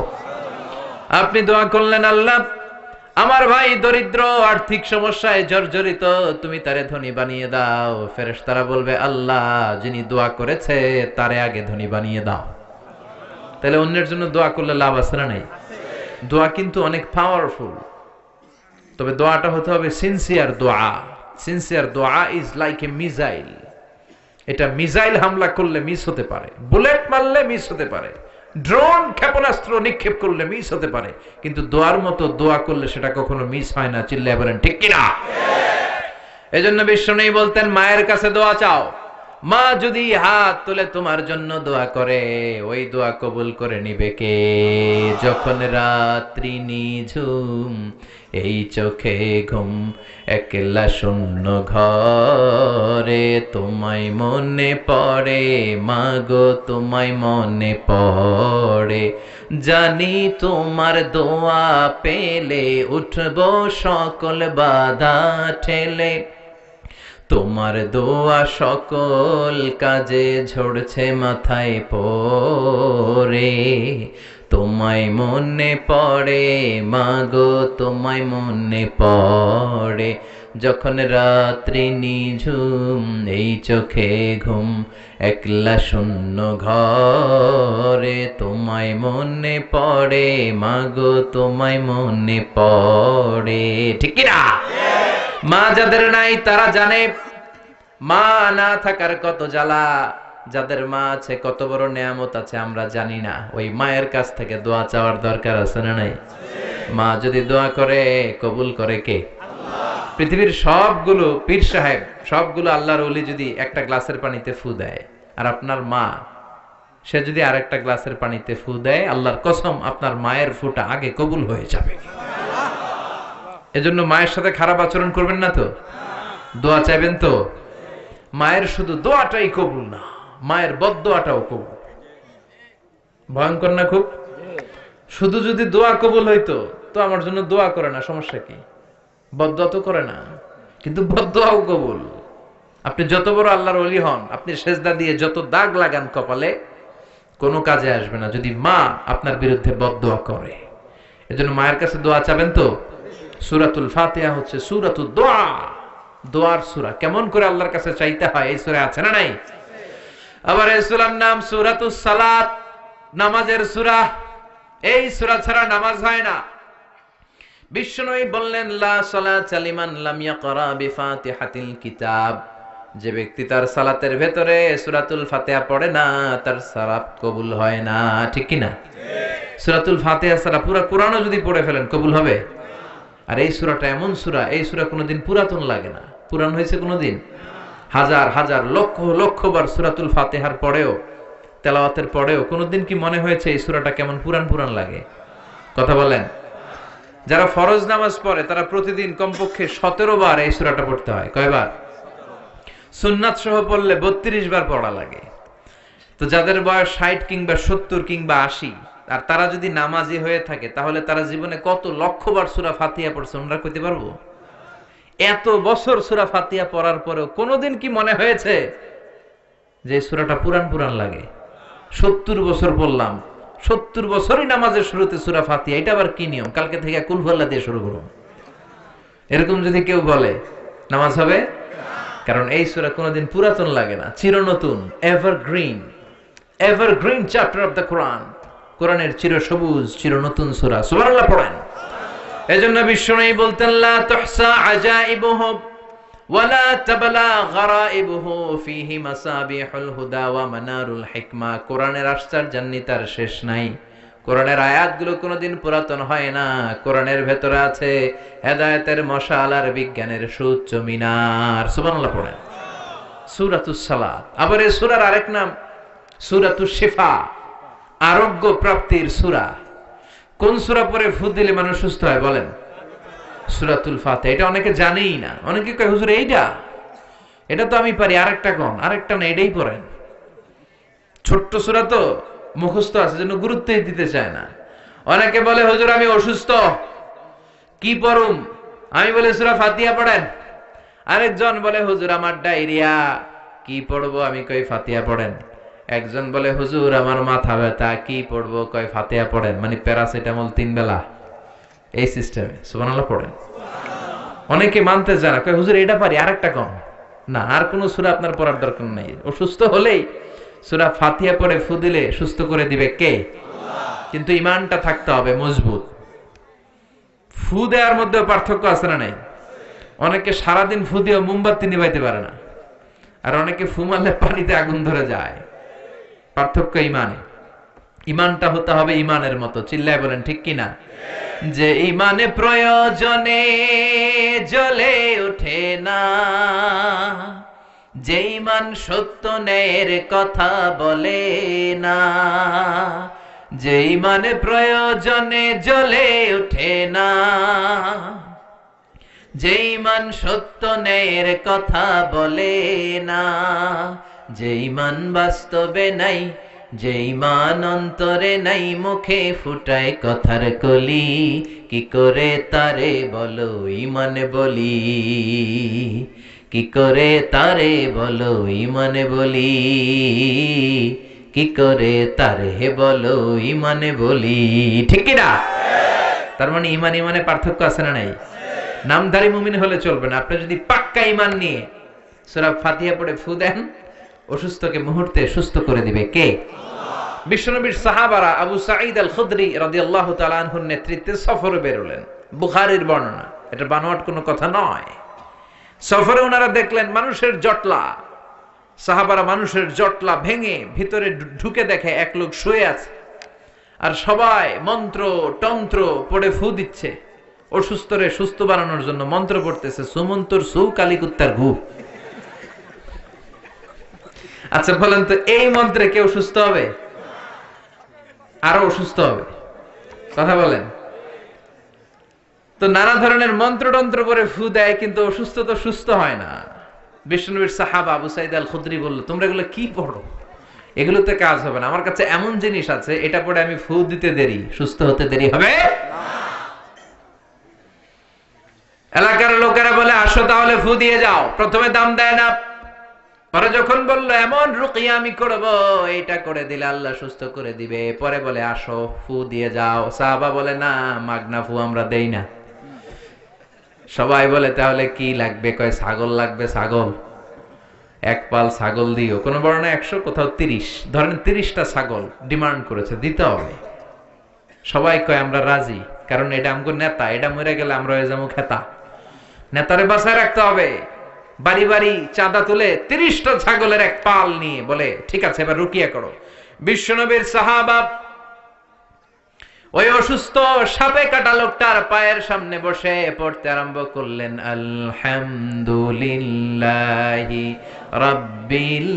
S1: আপনি দোয়া করলেন আল্লাহ আমার ভাই দরিদ্র, আর্থিক সমস্যায় জর্জরিত, তুমি তারে ধনী বানিয়ে দাও, ফেরেশতারা বলবে আল্লাহ যিনি দোয়া করেছে তারে আগে ধনী বানিয়ে দাও। তাহলে অন্যের জন্য দোয়া করলে লাভ আছে না নাই? দোয়া কিন্তু অনেক পাওয়ারফুল, তবে দোয়াটা হতে হবে সিনসিয়ার দোয়া। সিনসিয়ার দোয়া ইজ লাইক এ মিসাইল। এটা মিসাইল হামলা করলে মিস হতে পারে, বুলেট মারলে মিস হতে পারে, ড্রোন ক্ষেপণাস্ত্র নিক্ষেপ করলে মিস হতে পারে, কিন্তু দোয়ার মতো দোয়া করলে সেটা কখনো মিস হয় না। চিল্লায় বলেন ঠিক কিনা? এজন্য বিষ্ণু বলতেন মায়ের কাছে দোয়া চাও, মা যদি হাত তুলে তোমার জন্য দোয়া করে ওই দোয়া কবুল করে নিবে কে? যখন রাত্রি নিঝুম এই চোখে ঘুম, একলা শূন্য ঘরে তোমায় মনে পড়ে, মাগো তোমায় মনে পড়ে, জানি তোমার দোয়া পেলে উঠবো সকল বাধা ঠেলে, তোমার দোয়া সকল কাজে ঝরছে মাথায় পড়ে, তোমায় মনে পড়ে মাগো তোমায় মনে পড়ে, যখন রাত্রি নিঝুম এই চোখে ঘুম, একলা শূন্য ঘরে তোমায় মনে পড়ে, মাগো তোমায় মনে পড়ে। ঠিক কি না? মা যাদের নাই তারা জানে মা না থাকার কত জ্বালা, যাদের মা আছে কত বড় নেয়ামত আছে আমরা জানি না। ওই মায়ের কাছ থেকে দোয়া চাওয়ার দরকার আছে না নাই? মা যদি দোয়া করে কবুল করে কে? আল্লাহ। পৃথিবীর সবগুলো পীর সাহেব, সবগুলো আল্লাহর ওলি যদি একটা গ্লাসের পানিতে ফু দেয়, আর আপনার মা সে যদি আরেকটা গ্লাসের পানিতে ফু দেয়, আল্লাহর কসম আপনার মায়ের ফুটা আগে কবুল হয়ে যাবে। এজন্য মায়ের সাথে খারাপ আচরণ করবেন না তো, দোয়া চাইবেন তো। মায়ের শুধু দোয়াটাই কবুল না, মায়ের বদদোয়াটাও কবুল। ভয়ঙ্কর না খুব? শুধু যদি দোয়া কবুল হইতো তো আমার জন্য দোয়া করে না, সমস্যা কি? বদদোয়া তো করে না, কিন্তু বদদোয়াও কবুল। আপনি যত বড় আল্লাহর ওলি হন, আপনি সেজদা দিয়ে যত দাগ লাগান কপালে, কোনো কাজে আসবে না যদি মা আপনার বিরুদ্ধে বদদোয়া করে। এজন্য মায়ের কাছে দোয়া চাবেন তো। সূরাতুল ফাতিহা হচ্ছে সূরাতুদ দোয়া, দোয়ার সূরা। কেমন করে আল্লাহর কাছে চাইতে হয় এই সূরা আছে না নাই? আবার এই সূরার নাম সূরাতুস সালাত, নামাজের সূরা। এই সূরা ছাড়া নামাজ হয় না। বিষ্ণুই বললেন লা সালাতা লিমান লাম ইয়াকরা বিফাতিহাতিল কিতাব, যে ব্যক্তি তার সালাতের ভেতরে সূরাতুল ফাতিহা পড়ে না তার সালাত কবুল হয় না। ঠিক কি না? সূরাতুল ফাতিহা ছাড়া পুরো কোরআনও যদি পড়ে ফেলেন কবুল হবে? আর এই সূরাটা এমন সূরা, এই সূরা কোনোদিন পুরাতন লাগে না। পুরান হয়েছে কোনোদিন? হাজার হাজার লক্ষ লক্ষ বার সূরাতুল ফাতিহার পড়েও, তেলাওয়াতের পড়েও কোনোদিন কি মনে হয়েছে এই সূরাটা কেমন পুরান পুরান লাগে? কথা বলেন। যারা ফরজ নামাজ পড়ে তারা প্রতিদিন কমপক্ষে 17 বার এই সূরাটা পড়তে হয়। কয়বার? সুন্নাত সহ পড়লে 32 বার পড়া লাগে। তো যাদের বয়স 60 কিংবা 70 কিংবা 80, আর তারা যদি নামাজি হয়ে থাকে তাহলে তারা জীবনে কত লক্ষবার সূরা ফাতিহা পড়ছে আমরা কইতে পারবো? এত বছর সূরা ফাতিহা পড়ার পরেও কোনোদিন কি মনে হয়েছে যে সূরাটা পুরান পুরান লাগে? 70 বছর পড়লাম, 70 বছরই নামাজের শুরুতে সূরা ফাতিহা, এটা আবার কি নিয়ম? কালকে থেকে কুল ফাল্লা দিয়ে শুরু করুন। এরকম যদি কেউ বলে নামাজ হবে? কারণ এই সূরা কোনোদিন পুরাতন লাগে না, চিরনতুন, এভারগ্রিন চ্যাপ্টার অফ দ্য কোরআন। কোরআনের চিরসবুজ চিরনতুন সূরা। সুবহানাল্লাহ পড়েন। এজন্য বিশ্বনবী বলতেন লা তুহসা আজাইবুহু ওয়ালা তাবলা গরাইবুহু ফীহি মাসাবিহুল হুদা ওয়া মানারুল হিকমা। কোরআনের আশ্চর্যান্বিত তার শেষ নাই। কোরআনের আয়াতগুলো কোনোদিন পুরাতন হয় না। কোরআনের ভেতরে আছে হেদায়েতের মশাল আর বিজ্ঞানের সুউচ্চ মিনার। সুবহানাল্লাহ পড়েন। সূরাতুস সালাত। আবার এই সূরার আরেক নাম সূরাতুশ শিফা, আরোগ্য প্রাপ্তির সূরা। কোন সূরা পড়ে ফু দিলে মানুষ সুস্থ হয় বলেন? সূরাতুল ফাতিহা। এটা অনেকে জানেই না। অনেকে কয় হুজুর এটা তো আমি পারি, আরেকটা কোন? আরেকটা না, এটাই পড়েন। ছোট্ট সূরা তো মুখস্থ আছে, জন্য গুরুত্বই দিতে চায় না। অনেকে বলে হুজুর আমি অসুস্থ, কি পড়ুম? আমি বলে সূরা ফাতিহা পড়েন। আরেকজন বলে হুজুর আমার ডায়রিয়া, কি পড়বো? আমি কই ফাতিহা পড়েন। একজন বলে হুজুর আমার মাথা ব্যথা, কি পড়বো? কয় ফাতিহা পড়েন। মানে প্যারাসিটামল 3 বেলা, এই সিস্টেমে। সুবহানাল্লাহ পড়েন। অনেকে মানতে চায় না, কয় হুজুর এটা পারি, আরেকটা কম। না, আর কোন সূরা আপনার পড়ার দরকার নেই। অসুস্থ হলেই সূরা ফাতিহা পড়ে ফু দিলে সুস্থ করে দিবে কে? আল্লাহ। কিন্তু ঈমানটা থাকতে হবে মজবুত। ফু দেওয়ার মধ্যে পার্থক্য আছে না নাই? অনেকে সারাদিন ফু দিয়ে মোমবাতি নিভাইতে পারে না, আর অনেকে ফু মারলে পানিতে আগুন ধরে যায়। পার্থক্য ঈমানে। ঈমানটা হতে হবে ঈমানের মতো। চিল্লায় বলেন ঠিক কিনা? যে ঈমানে প্রয়োজনে জ্বলে ওঠে না, যে ঈমান সত্য ন্যায়ের কথা বলে না, যে ঈমানে প্রয়োজনে জ্বলে ওঠে না, যে ঈমান সত্য ন্যায়ের কথা বলে না, যে ঈমান বাস্তবে নাই, যে ঈমান অন্তরে নাই, মুখে ফুটায় কথার কলি, কি করে তারে বলো ঈমান বলি, কি করে তারে বলো ঈমান বলি, কি করে তারে বলো ঈমান বলি। ঠিক কি না? তার মানে ঈমানে পার্থক্য আছে না নাই? নামধারী মুমিন হলে চলবে না। আপনি যদি পাক্কা ঈমান নিয়ে সূরা ফাতিহা পড়ে ফু দেন, অসুস্থকে মুহূর্তে সুস্থ করে দিবে কে? আল্লাহ। বিশ্বনবীর সাহাবারা আবু সাঈদ আল খুদরি রাদিয়াল্লাহু তাআলা আনহুর নেতৃত্বে সফরে বেরোলেন। বুখারীর বর্ণনা, এটা বানোয়াট কোনো কথা নয়। সফরে ওনারা দেখলেন মানুষের জটলা। সাহাবারা মানুষের জটলা ভেঙে ভিতরে ঢুকে দেখে এক লোক শুয়ে আছে, আর সবাই মন্ত্র তন্ত্র পড়ে ফু দিচ্ছে। অসুস্থরে সুস্থ বানানোর জন্য মন্ত্র পড়তেছে, সুমন্তর সু কালিকুত্তার ঘু। আচ্ছা বলেন তো, এই মন্ত্রে কেউ সুস্থ হবে? আরো অসুস্থ হবে? কথা বলেন তো। নানা ধরনের মন্ত্রতন্ত্র করে ফু দেয়, কিন্তু অসুস্থ তো সুস্থ হয় না। বিশ্বনবীর সাহাবা আবু সাঈদ আল খুদরি বলল, তোমরা এগুলো কি পড়ো? এগুলোতে কাজ হবে না। আমার কাছে এমন জিনিস আছে, এটা পড়ে আমি ফু দিতে দেরি, সুস্থ হতে দেরি হবে না। এলাকার লোকেরা বলে আসো তাহলে ফু দিয়ে যাও। প্রথমে দাম দেয় না, পরে যখন বললো এমন রুকিয়া আমি করবো, এইটা করে দিলে আল্লাহ সুস্থ করে দিবে, পরে বলে আসো ফু দিয়ে যাও। সাহাবা বলে না, মাগনা ফু আমরা দেই না। সবাই বলে তাহলে কি লাগবে? কয় ছাগল লাগবে, ছাগল। এক পাল ছাগল দিও। কোন বর্ণনা 100, কোথাও 30। ধরেন 30টা ছাগল ডিমান্ড করেছে, দিতে হবে। সবাই কয় আমরা রাজি, কারণ এটা আমগো নেতা, এটা মরে গেলে আমরা হয়ে যাবো খেতা। নেতারে বাঁচায় রাখতে হবে। বাড়ি বাড়ি চাঁদা তুলে 30টা ছাগলের এক পাল নিয়ে বলে ঠিক আছে এবার রুকিয়া করো। বিশ্বনবীর সাহাবা ওই অসুস্থ সাপে কাটা লোকটার পায়ের সামনে বসে পড়তে আরম্ভ করলেন, আলহামদুলিল্লাহি রাব্বিল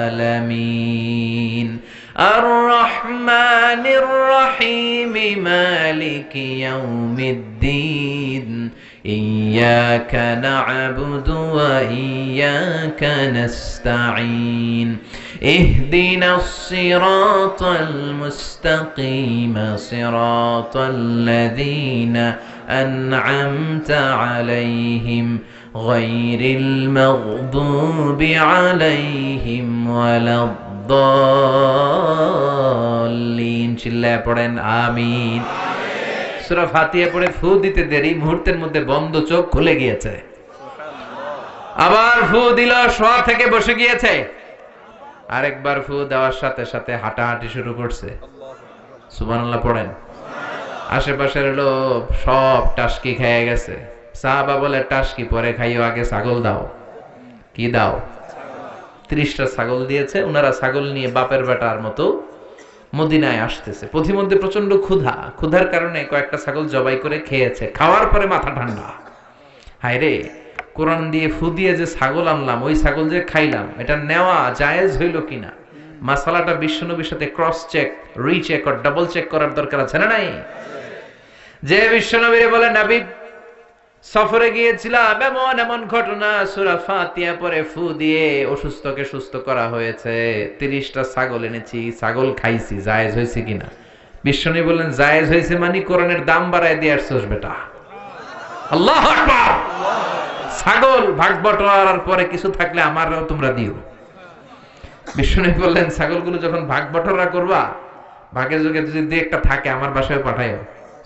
S1: আলামিন আর রহমানির রহিম মালিকি ইয়াউমিদ্দিন ইয়্যাকা না'বুদু ওয়া ইয়্যাকা নাস্তাঈন ইহদিনাস সিরাতাল মুস্তাকিম সিরাতাল লাযীনা আন'আমতা আলাইহিম গায়রিল মাগদুবি আলাইহিম ওয়ালাদ-দাল্লিন। চিল্লায়ে পড়েন আমিন। সূরা ফাতিহা পড়ে ফু দিতে দেরি, মুহূর্তের মধ্যে বন্ধ চোখ খুলে গিয়েছে। আবার ফু দিল, শোয়া থেকে বসে গিয়েছে। আরেকবার ফু দেওয়ার সাথে সাথে হাঁটাহাঁটি শুরু করছে। সুবহানাল্লাহ পড়েন। আশেপাশের লোক সব টাসকি খেয়ে গেছে। সাহাবা বলে, টাসকি পরে খাইও, আগে ছাগল দাও। কি দাও? 30টা ছাগল দিয়েছে। ওনারা ছাগল নিয়ে বাপের বেটার মতো মদিনায় আসতেছে। পথিমধ্যে প্রচন্ড ক্ষুধার কারণে কয়েকটা ছাগল জবাই করে খেয়েছে। খাওয়ার পরে মাথা ঠান্ডা, হায় রে, কোরআন দিয়ে ফু দিয়ে যে ছাগল আনলাম, ওই ছাগল যে খাইলাম, এটা নেওয়া জায়েজ হইল কিনা, মাসালাটা বিশ্বনবীর সাথে ক্রস চেক, রিচেক আর ডাবল চেক করার দরকার আছে না নাই? যে বিশ্বনবীরে বলে, নবী সফরে গিয়েছিলাম, এমন এমন ঘটনা, সূরা ফাতিহা পরে ফু দিয়ে অসুস্থকে সুস্থ করা হয়েছে, 30টা ছাগল এনেছি, ছাগল খাইছি, জায়েজ হয়েছে কিনা? বিশ্বনবী বললেন, জায়েজ হয়েছে মানে কোরআনের দাম বাড়ায় দিয়ে আসছস বেটা। আল্লাহু আকবার। ছাগল ভাগ বটোয়ারার পরে কিছু থাকলে আমারও তোমরা দিও। বিশ্বনবী বললেন, ছাগলগুলো যখন ভাগ বটোয়ারা করবা, ভাগে যোগে যদি একটা থাকে আমার বাসায় পাঠাইও।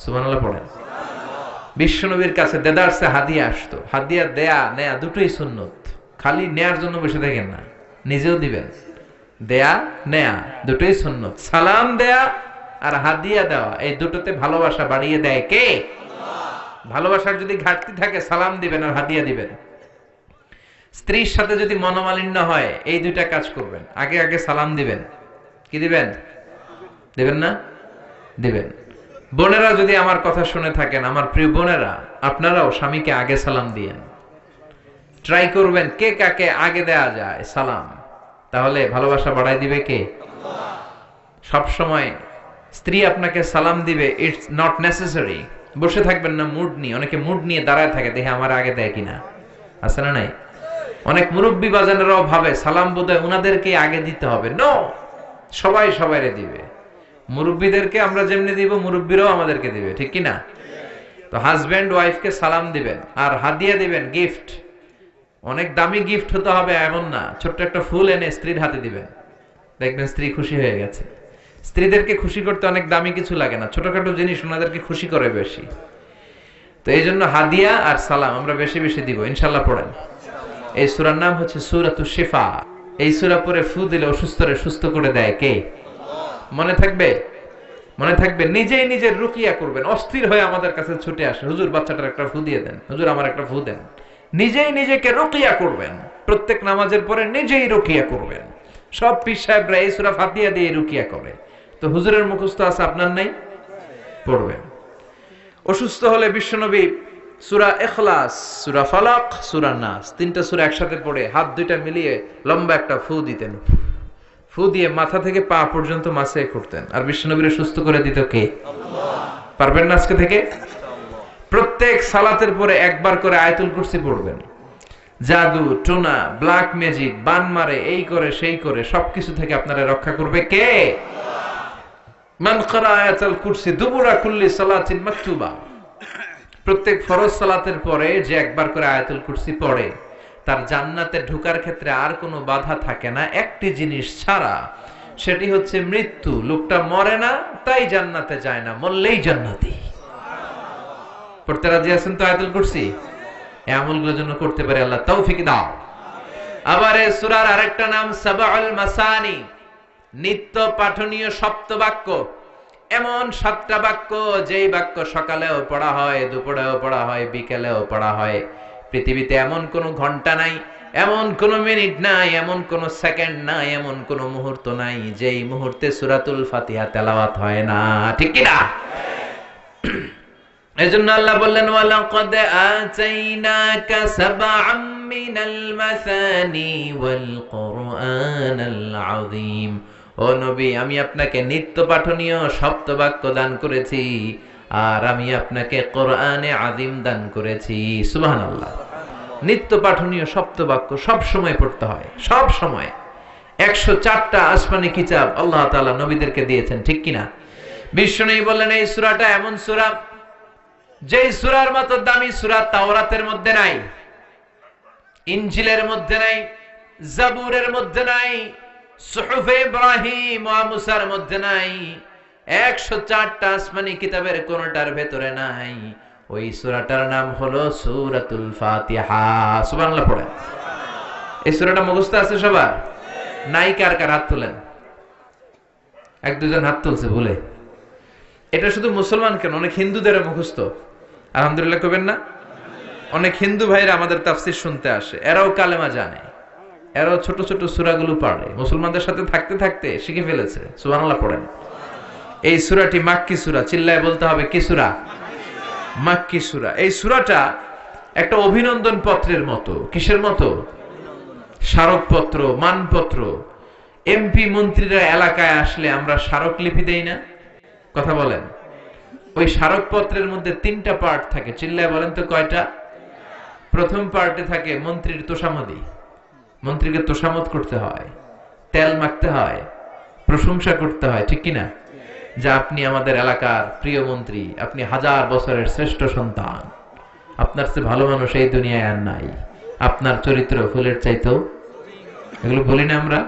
S1: সুবহানাল্লাহ পড়েন। বিশ্বনবীর কাছে দেদারসে হাদিয়া আসতো। হাদিয়া দেয়া নেয়া দুটোই সুন্নত। খালি নেয়ার জন্য বসে থাকেন না, নিজেও দিবেন। দেয়া নেয়া দুটোই সুন্নত। সালাম দেয়া আর হাদিয়া দেওয়া, এই দুটোতে ভালোবাসা বাড়িয়ে দেয় কে? ভালোবাসার যদি ঘাটতি থাকে, সালাম দিবেন আর হাদিয়া দিবেন। স্ত্রীর সাথে যদি মনোমালিন্য হয়, এই দুইটা কাজ করবেন। আগে আগে সালাম দিবেন। কি দিবেন? দিবেন না? দিবেন। বোনেরা যদি আমার কথা শুনে থাকেন, আমার প্রিয় বোনেরা, আপনারাও স্বামীকে আগে সালাম দিয়েন। ট্রাই করবেন কে কাকে আগে দেয়া যায় সালাম, তাহলে ভালোবাসা বাড়াই দিবে কে? সব সময় স্ত্রী আপনাকে সালাম দিবে, ইটস নট নেসেসারি। বসে থাকবেন না মুড নিয়ে। অনেকে মুড নিয়ে দাঁড়ায় থাকে, দেখে আমার আগে দেয় কিনা, আছে না নাই? অনেক মুরব্বী বাজানেরাও ভাবে সালাম বোধহয় উনাদেরকে আগে দিতে হবে। নো, সবাই সবাইরে দিবে। মুরব্বীদেরকে আমরা যেমনি দিব, মুরব্বীরাও আমাদেরকে দিবে, ঠিক কিনা? তো হাজবেন্ড ওয়াইফকে সালাম দিবেন আর হাদিয়া দিবেন, গিফট। অনেক দামি গিফট হতে হবে এমন না, ছোট্ট একটা ফুল এনে স্ত্রীর হাতে দিবেন, দেখবেন স্ত্রী খুশি হয়ে গেছে। স্ত্রীদেরকে খুশি করতে অনেক দামি কিছু লাগে না, ছোটখাটো জিনিস ওনাদেরকে খুশি করে বেশি। তো এই জন্য হাদিয়া আর সালাম আমরা বেশি বেশি দিব, ইনশাল্লাহ পড়েন। এই সূরার নাম হচ্ছে সূরাতুশ শিফা। এই সূরা পড়ে ফু দিলে অসুস্থরে সুস্থ করে দেয় কে? মনে থাকবে? মনে থাকবে। নিজেই নিজের রুকিয়া করবেন। অস্থির হয়ে আমাদের কাছে ছুটে আসে, হুজুর বাচ্চাটার একটা ফু দিয়ে দেন, হুজুর আমার একটা ফু দেন। নিজেই নিজেকে রুকিয়া করবেন। প্রত্যেক নামাজের পরে নিজেই রুকিয়া করবেন। সব পীর সাহেবরা এই সূরা ফাতিহা দিয়ে রুকিয়া করে। তো হুজুরের মুখস্থ আছে, আপনার নাই? পড়বেন। অসুস্থ হলে বিশ্বনবী সূরা ইখলাস, সূরা ফালাক, সূরা নাস, তিনটা সূরা একসাথে পড়ে হাত দুইটা মিলিয়ে লম্বা একটা ফু দিতেন। ফু দিয়ে মাথা থেকে পা পর্যন্ত মাসে করতেন। আর বিশ্বনবীরে সুস্থ করে দিত কে? আল্লাহ। পারবেন না আজকে থেকে? প্রত্যেক সালাতের পরে একবার করে আয়াতুল কুরসি পড়বেন। জাদু টোনা, ব্ল্যাক ম্যাজিক, বান মারে, এই করে সেই করে সবকিছু থেকে আপনারা রক্ষা করবে কে? মান ক্বারা আয়াতুল কুরসি দুবুরা কুল্লি সালাতিন মাকতুবা। প্রত্যেক ফরজ সালাতের পরে যে একবার করে আয়াতুল কুরসি পড়ে, তার জান্নাতে ঢোকার ক্ষেত্রে আর কোনো বাধা থাকে না, একটি জিনিস ছাড়া, সেটি হচ্ছে মৃত্যু। লোকটা মরে না তাই জান্নাতে যায় না, মরলেই জান্নাতি। পড়তে রাজি আছেন তো আয়াতুল কুরসি? এই আমলগুলোর জন্য করতে পারে আল্লাহ তৌফিক দাও। আবার এই সূরার আরেকটা নাম সাবাউল মাসানি, নিত্য পাঠনীয় সপ্তবাক্য। এমন 7টা বাক্য, যেই বাক্য সকালেও পড়া হয়, দুপুরেও পড়া হয়, বিকেলেও পড়া হয়। পৃথিবীতে এমন কোন ঘন্টা নাই, এমন কোন মিনিট নাই, এমন কোন সেকেন্ড নাই, এমন কোন মুহূর্ত নাই যেই মুহূর্তে সূরাতুল ফাতিহা তেলাওয়াত হয় না, ঠিক কি না? এজন্য আল্লাহ বললেন, ওয়ালাকাদ আতাইনাকা সাবআম মিনাল মাসানি ওয়াল কুরআনাল আযীম। ও নবী, আমি আপনাকে নিত্য পাঠনীয় সপ্তবাক্য দান করেছি, আর আমি আপনাকে কোরআনে আযীম দান করেছি। সুবহানাল্লাহ। নিত্য পাঠনীয় সপ্তবাক্য সব সময় পড়তে হয়, সব সময়। 104টা আসমানি কিতাব আল্লাহ তাআলা নবীদেরকে দিয়েছেন, ঠিক কিনা? বিশ্বনবী বললেন, এই সূরাটা এমন সূরা যেই সূরার মতো দামি সূরা তাওরাতের মধ্যে নাই, ইনজিলের মধ্যে নাই, জাবুরের মধ্যে নাই, সুহুফে ইব্রাহিম ওয়া মুসার মধ্যে নাই, 104টা আসমানি কিতাবের কোনটার ভেতরে নাই। ওই সূরাটার নাম হলো সূরাতুল ফাতিহা। সুবহানাল্লাহ পড়েন। এই সূরাটা মুখস্থ আছে সবার? নাই কার কার হাত তোলেন? এক দুজন হাত তুলছে ভুলে। এটা শুধু মুসলমান কেন, অনেক হিন্দুদের মুখস্থ। আলহামদুলিল্লাহ কবেন না? অনেক হিন্দু ভাইরা আমাদের তাফসীর শুনতে আসে, এরাও কালেমা জানে, এরাও ছোট ছোট সূরাগুলো পড়ে, মুসলমানদের সাথে থাকতে থাকতে শিখে ফেলেছে। সুবহানাল্লাহ পড়েন। এই সূরাটি মাক্কি সূরা, চিল্লায় বলতে হবে কি সূরা? মাক্কি সূরা। এই সূরাটা একটা অভিনন্দন পত্রের মতো। কিসের মতো? স্মারকপত্র, মানপত্র। এমপি মন্ত্রীরা এলাকায় আসলে আমরা স্মারকলিপি দেই না? কথা বলেন। ওই স্মারকপত্রের মধ্যে 3টা পার্ট থাকে, চিল্লায় বলেন তো কয়টা? প্রথম পার্টে থাকে মন্ত্রীর তোষামদি, মন্ত্রীকে তোষামত করতে হয়, তেল মাখতে হয়, প্রশংসা করতে হয়, ঠিক কিনা? যে আপনি আমাদের এলাকার প্রিয় মন্ত্রী, আপনি 1000 বছরের শ্রেষ্ঠ সন্তান, আপনার চেয়ে ভালো মানুষ এই দুনিয়ায় আর নাই, আপনার চরিত্র ফুলের চাইতেও। এগুলো বলি না আমরা?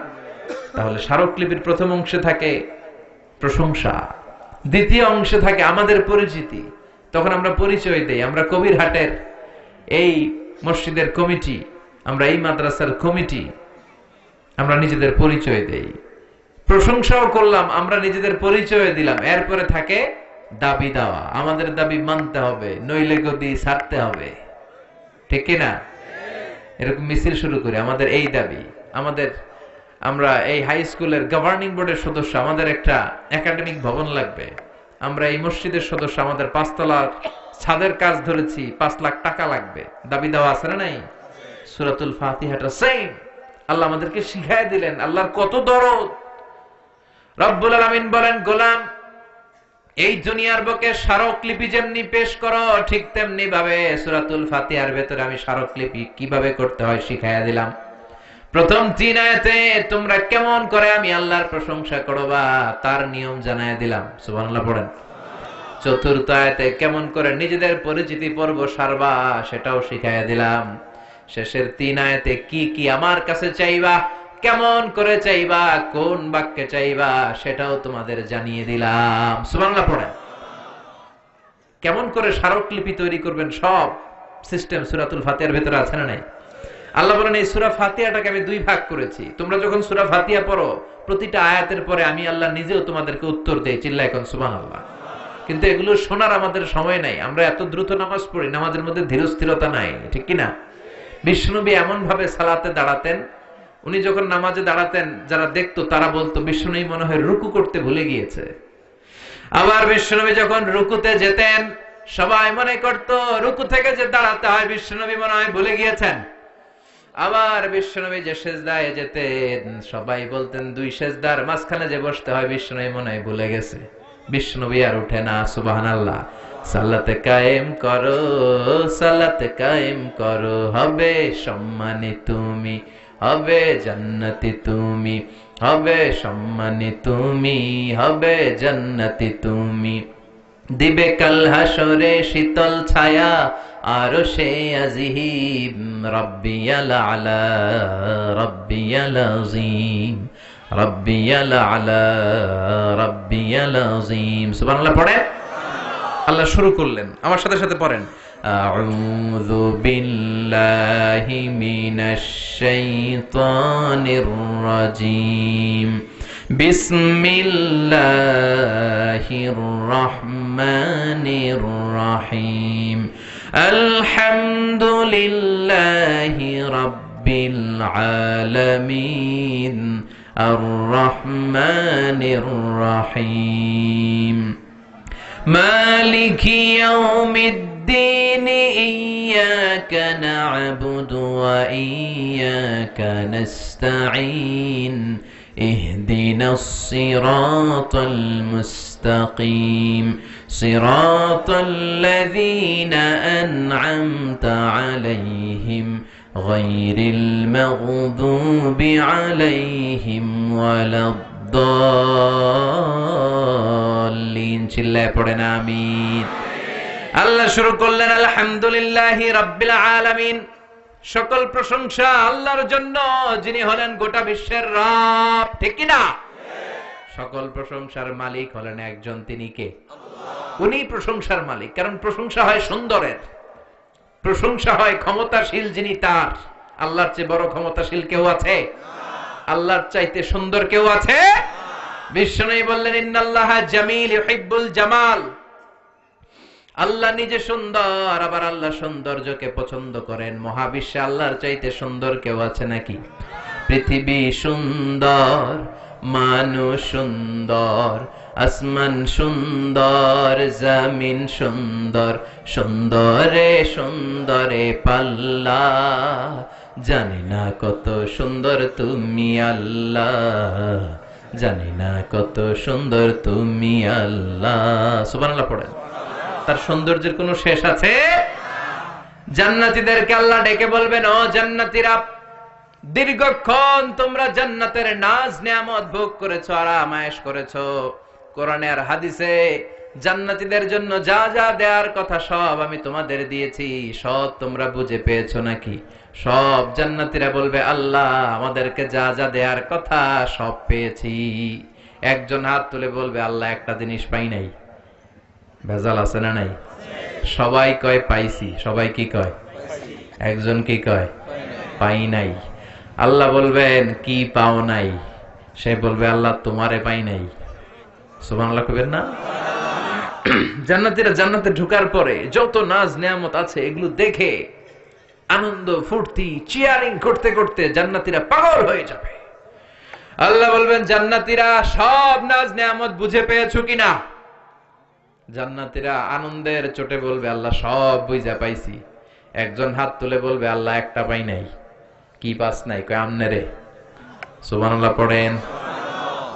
S1: তাহলে স্মারকলিপির প্রথম অংশে থাকে প্রশংসা, দ্বিতীয় অংশে থাকে আমাদের পরিচিতি। তখন আমরা পরিচয় দেই, আমরা কবিরহাটের এই মসজিদের কমিটি, আমরা এই মাদ্রাসার কমিটি, আমরা নিজেদের পরিচয় দেই। প্রশংসাও করলাম, আমরা নিজেদের পরিচয় দিলাম। এরপরে থাকে দাবি দেওয়া, আমাদের দাবি মানতে হবে, নইলে গদি ছাড়তে হবে, ঠিক কিনা? এরকম মিছিল শুরু করি, আমাদের এই দাবি, আমাদের, আমরা এই হাই স্কুলের গভর্নিং বোর্ডের সদস্য, আমাদের একটা একাডেমিক ভবন লাগবে, আমরা এই মসজিদের সদস্য, আমাদের 5 তলার ছাদের কাজ ধরেছি, 5 লাখ টাকা লাগবে। দাবি দেওয়া আছে না নাই? সূরাতুল ফাতিহাটা সেম। আল্লাহ আমাদেরকে শিখায় দিলেন, আল্লাহর কত দরদ। রব্বুল আলামিন বলেন, গোলাম এই দুনিয়ার বুকে স্মারকলিপি যেমনি পেশ করো, ঠিক তেমনি ভাবে সূরাতুল ফাতিহার ভেতরে আমি স্মারকলিপি কিভাবে করতে হয় শিখাইয়া দিলাম। প্রথম 3 আয়াতে তোমরা কেমন করে আমি আল্লাহর প্রশংসা করবা তার নিয়ম জানায় দিলাম। সুবহানাল্লাহ পড়েন। চতুর্থ আয়াতে কেমন করে নিজেদের পরিচিতি পর্ব সারবা সেটাও শিখাইয়া দিলাম। শেষের 3 আয়াতে কি কি আমার কাছে চাইবা, কেমন করে চাইবা, কোন বাক্যে চাইবা সেটাও তোমাদের জানিয়ে দিলাম। সুবহানাল্লাহ পড়েন। কেমন করে স্মারকলিপি তৈরি করবেন সব সিস্টেম সূরাতুল ফাতিহার ভেতরে আছে না নাই? আল্লাহ বলেন এই সূরা ফাতিহাটাকে আমি 2 ভাগ করেছি। তোমরা যখন সূরা ফাতিহা পড়ো, প্রতিটা আয়াতের পরে আমি আল্লাহ নিজেও তোমাদেরকে উত্তর দেই। চিল্লায় এখন সুবহানাল্লাহ। কিন্তু এগুলো শোনার আমাদের সময় নাই, আমরা এত দ্রুত নামাজ পড়ি, নামাজের মধ্যে ধীরস্থিরতা নাই, ঠিক কিনা? বিশ্বনবী এমন ভাবে সালাতে দাঁড়াতেন, উনি যখন নামাজে দাঁড়াতেন যারা দেখতো তারা বলতো বিশ্বনবী মনে হয় রুকু করতে ভুলে গিয়েছে। আবার বিশ্বনবী যখন রুকুতে যেতেন সবাই মনে করতো রুকু থেকে যে দাঁড়াতে হয় বিশ্বনবী মনে হয় ভুলে গিয়েছেন। আবার বিশ্বনবী যে সেজদায় যেতেন সবাই বলতেন 2 সেজদার মাঝখানে যে বসতে হয় বিশ্বনবী মনে হয় ভুলে গেছে। বিশ্বনবী আর উঠে না। সুবহানাল্লাহ। সালাতে কায়েম করো, সালাতে কায়েম করো, হবে সম্মানী তুমি, হবে জান্নাতি তুমি, হবে সম্মানী তুমি, হবে জান্নাতি তুমি। দিবে কাল হাসরে শীতল ছায়া আরশে আজিম, রাব্বিয়াল আলা, রাব্বিয়াল আযীম, রাব্বিয়াল আলা, রাব্বিয়াল আযীম। সুবহানাল্লাহ পড়ে। আল্লাহ শুরু করলেন, আমার সাথে সাথে পড়েন। আউযু বিল্লাহি মিনাশ শাইতানির রাজীম, বিসমিল্লাহির রহমানির রহিম, আলহামদুলিল্লাহি রাব্বিল আলামিন, আর রহমানির রহিম, মালিকি ইয়াউমিদ্দিন, ইয়্যাকা না'বুদু ওয়া ইয়্যাকা নাস্তাঈন, ইহদিনাস সিরাতাল মুস্তাকিম, সিরাতাল্লাযীনা আন'আমতা আলাইহিম, গায়রিল মাগদুবি আলাইহিম ওয়ালাদ-দাল্লিন। চিল্লায় পড়েন আমিন। আল্লাহ শুরু করলেন আলহামদুলিল্লাহি রাব্বিল আলামিন, সকল প্রশংসা আল্লাহর জন্য যিনি হলেন গোটা বিশ্বের রব, ঠিক কি না? সকল প্রশংসার মালিক হলেন একজন, তিনি কে? উনি প্রশংসার মালিক। কারণ প্রশংসা হয় সুন্দরের, প্রশংসা হয় ক্ষমতাশীল যিনি তার। আল্লাহর চেয়ে বড় ক্ষমতাশীল কেউ আছে? আল্লাহর চাইতে সুন্দর কেউ আছে? বিশ্বনবী বললেন ইন্নাল্লাহা জামিল ইউহিব্বুল জামাল। আল্লাহ নিজে সুন্দর, আবার আল্লাহ সৌন্দর্যকে পছন্দ করেন। মহাবিশ্বে আল্লাহর চাইতে সুন্দর কেউ আছে নাকি? পৃথিবী সুন্দর, মানুষ সুন্দর, আসমান সুন্দর, জমিন সুন্দর, সুন্দরে সুন্দরে পাল্লা। জানি না কত সুন্দর তুমি আল্লাহ, জানি না কত সুন্দর তুমি আল্লাহ। সুবহানাল্লাহ পড়েন। তার সৌন্দর্যের কোনো শেষ আছে? জান্নাতীদেরকে আল্লাহ ডেকে বলবেন, ও জান্নাতীরা, দীর্ঘক্ষণ তোমরা জান্নাতের নাজ নেয়ামত ভোগ করেছো, আরাম আয়েশ করেছো। কোরআনে আর হাদিসে জান্নাতীদের জন্য যা যা দেওয়ার কথা সব আমি তোমাদের দিয়েছি, সব তোমরা বুঝে পেয়েছো নাকি? সব জান্নাতীরা বলবে, আল্লাহ আমাদেরকে যা যা দেওয়ার কথা সব পেয়েছি। একজন হাত তুলে বলবে, আল্লাহ একটা জিনিস পাই নাই। ভেজাল আছে না নাই? সবাই কয় পাইছি। সবাই কি কয়? একজন কি কয়? পাই নাই। আল্লাহ বলবেন, কি পাও নাই? সে বলবে, আল্লাহ তোমারে পাই নাই। সুবহানাল্লাহ কইবেন না? জান্নাতীরা জান্নাতে ঢোকার পরে যত নাজ নেয়ামত আছে এগুলো দেখে আনন্দ ফুর্তি চিয়ারিং করতে করতে জান্নাতীরা পাগল হয়ে যাবে। আল্লাহ বলবেন, জান্নাতীরা সব নাজ নেয়ামত বুঝে পেয়েছো কিনা? জান্নাতীরা আনন্দের চোটে বলবে, আল্লাহ সব বুঝা পাইছি। একজন হাত তুলে বলবে, আল্লাহ একটা পাই নাই। কি পাস নাই? কয় আমনে রে। সুবহানাল্লাহ পড়েন।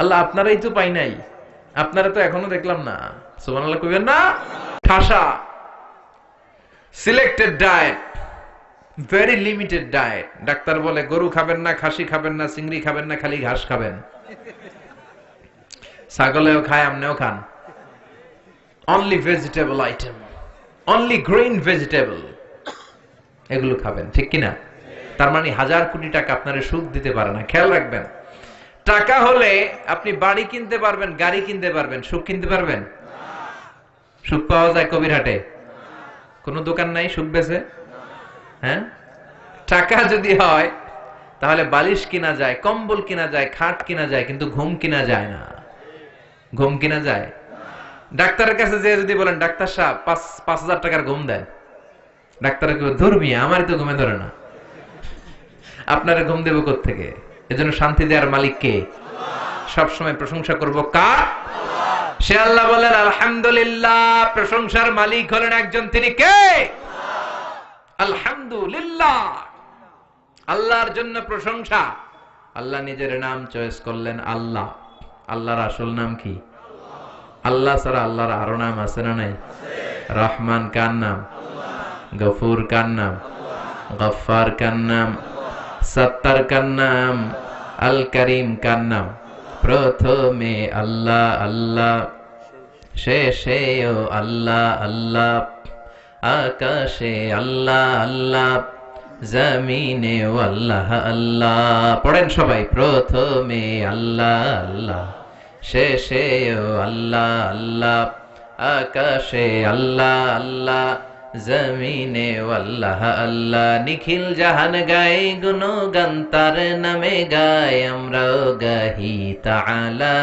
S1: আল্লাহ আপনারাই তো পাই নাই, আপনারা তো এখনো দেখলাম না। সুবহানাল্লাহ কইবেন না? ঠাসা selected diet, very limited diet. Doctor বলে গরু খাবেন না, খাসি খাবেন না, চিংড়ি খাবেন না, খালি ঘাস খাবেন। ছাগলেও খায়, আমনেও খান। Only vegetable item, only green vegetable, এগুলো খাবেন, ঠিক কিনা? তার মানে 1000 কোটি টাকা আপনারে সুখ দিতে পারে না। খেয়াল রাখবেন, টাকা হলে আপনি বাড়ি কিনতে পারবেন, গাড়ি কিনতে পারবেন, সুখ কিনতে পারবেন? সুখ পাওয়া যায় কবিরহাটে? কোন দোকান নাই সুখ বেচে? হ্যাঁ, টাকা যদি হয় তাহলে বালিশ কিনা যায়, কম্বল কিনা যায়, খাট কিনা যায়, কিন্তু ঘুম কিনা যায় না। ঘুম কিনা যায়? ডাক্তারের কাছে যে যদি বলেন, ডাক্তার সাহেব 5,000 টাকার ঘুম দেন, ডাক্তার ধরবি, আমারই তো ঘুমে ধরে না, আপনারা ঘুম দেব কোত্থেকে? এজন্য শান্তি দেওয়ার মালিক কে? সবসময় প্রশংসা করব কার? সে আল্লাহ বলেন আলহামদুলিল্লাহ, প্রশংসার মালিক হলেন একজন, তিনি কে? আলহামদুলিল্লাহ, আল্লাহর জন্য প্রশংসা। আল্লাহ নিজের নাম চয়েস করলেন আল্লাহ। আল্লাহর আসল নাম কি? আল্লাহ ছাড়া আল্লাহর আরো নাম আছে না নাই? রহমান কার নাম? গফুর কার নাম? গফফার কার নাম? সত্তার কার নাম? আল করিম কার নাম? প্রথমে আল্লাহ আল্লাহ, শেষেও আল্লাহ আল্লাহ, আকাশে আল্লাহ আল্লাহ, জমিনেও আল্লাহ আল্লাহ। পড়েন সবাই, প্রথমে আল্লাহ আল্লাহ, শেষেও আল্লাহ আল্লাহ, আকাশে আল্লাহ আল্লাহ, জমিনে আল্লাহ আল্লাহ। নিখিল জাহান গায় গুণগান তার নামে গায়, আমরাও গাহি তাআলা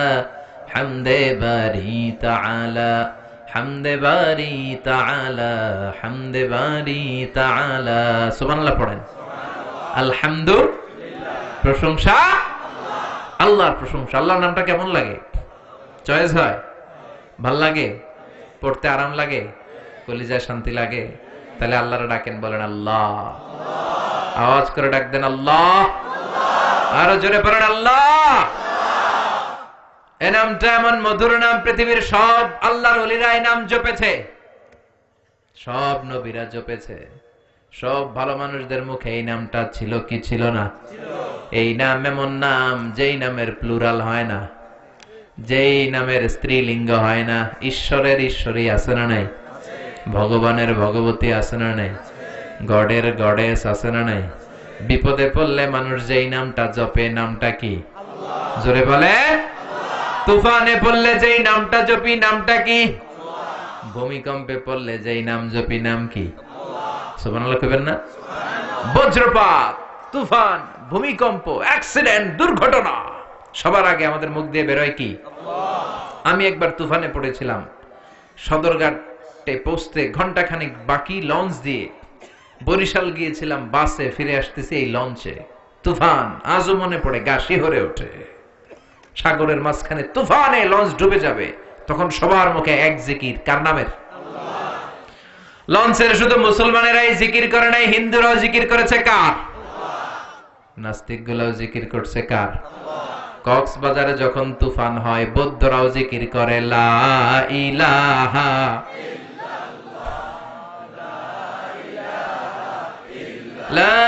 S1: হামদে বারি তাআলা, হামদে বারি তাআলা, হামদে বারি তাআলা। সুবহানাল্লাহ পড়েন। আলহামদুলিল্লাহ, প্রশংসা আল্লাহর প্রশংসা। আল্লাহর নামটা কেমন লাগে? চয়েস হয়? ভাল লাগে? পড়তে আরাম লাগে? কলিজায় শান্তি লাগে? তাহলে আল্লাহরে ডাকেন, বলেন আল্লাহ। আওয়াজ করে ডাক দেন আল্লাহ। আরো জোরে পড়েন আল্লাহ। এই নামটা এমন মধুর নাম, পৃথিবীর সব আল্লাহর ওলিরা এই নাম জপেছে, সব নবীরা জপেছে, সব ভালো মানুষদের মুখে এই নামটা ছিল কি ছিল না? এই নাম এমন নাম যেই নামের প্লুরাল হয় না, যেই নামের স্ত্রীলিঙ্গ হয় না। ঈশ্বরের ঈশ্বরী আছে না নাই? ভগবানের ভগবতী আছে না নাই? গডের গডেস আছে না নাই? বিপদে পড়লে মানুষ যেই নামটা জপে, নামটা কি? জোরে বলে তুফানে পড়লে যেই নামটা জপি নামটা কি? ভূমিকম্পে পড়লে যেই নাম জপি নাম কি? সুবহানাল্লাহ কইবেন না? বজ্রপাত, তুফান, ভূমিকম্প, অ্যাক্সিডেন্ট, দুর্ঘটনা, সবার আগে আমাদের মুখ দিয়ে বেরোয় কি? আমি একবার তুফানে পড়েছিলাম, সদরঘাটে পৌঁছতে ঘন্টাখানেক বাকি, লঞ্চ দিয়ে বরিশাল গিয়েছিলাম, বাসে ফিরে আসতেছি এই লঞ্চে তুফান, আজও মনে পড়ে, গা শিহরে ওঠে। সাগরের মাঝখানে তুফানে লঞ্চ ডুবে যাবে, তখন সবার মুখে এক জিকির, কার নামের? লঞ্চের শুধু মুসলমানেরাই জিকির করে নাই, হিন্দুরাও জিকির করেছে কার? নাস্তিক গুলাও জিকির করছে কার? কক্সবাজারে যখন তুফান হয়, বৌদ্ধরাও জিকির করে লা ইলাহা লা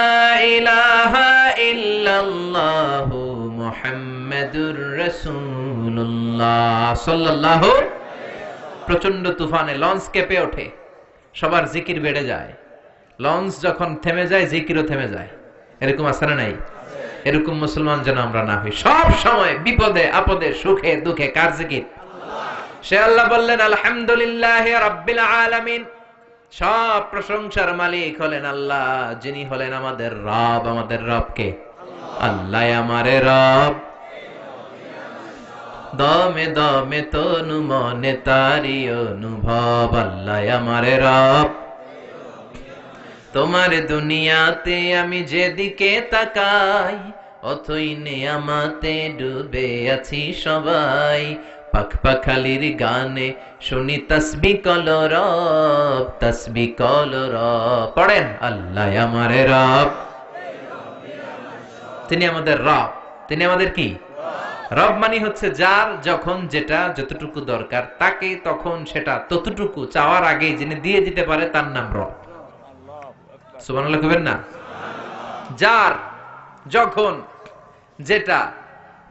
S1: ইলাহা ইল্লাল্লাহু মুহাম্মাদুর রাসূলুল্লাহ সাল্লাল্লাহু। প্রচন্ড তুফানে লঞ্চ কেঁপে ওঠে, সবার জিকির বেড়ে যায়। লঞ্চ যখন থেমে যায়, জিকিরও থেমে যায়। এরকম আছে না নাই? এরকম মুসলমান যেন আমরা না হই। সব সময় বিপদে আপদে সুখে দুঃখে কার জিকির? সে আল্লাহ বললেন আলহামদুলিল্লাহি রাব্বিল আলামিন, সব প্রশংসার মালিক হলেন আল্লাহ, যিনি হলেন আমাদের রব। আমাদের রব কে? আল্লাহ আমারে রব, দমে দমে তনু মনে তারি অনুভব। আল্লাহ আমারে রব, তোমার দুনিয়াতে আমি যেদিকে তাকাই, অথই নেয়ামাতে ডুবে আছি সবাই। পাখ পাখালির গানে শুনি তাসবিহ কলরব, তাসবিহ কলরব। পড়েন আল্লাহ আমারে রব, তিনি আমাদের রব। তিনি আমাদের কি? রব মানে হচ্ছে যার যখন যেটা যতটুকু দরকার, তাকে তখন সেটা ততটুকু চাওয়ার আগে যিনি দিয়ে দিতে পারে, তার নাম রব। সুবহানাল্লাহ কইবেন না? যার যখন যেটা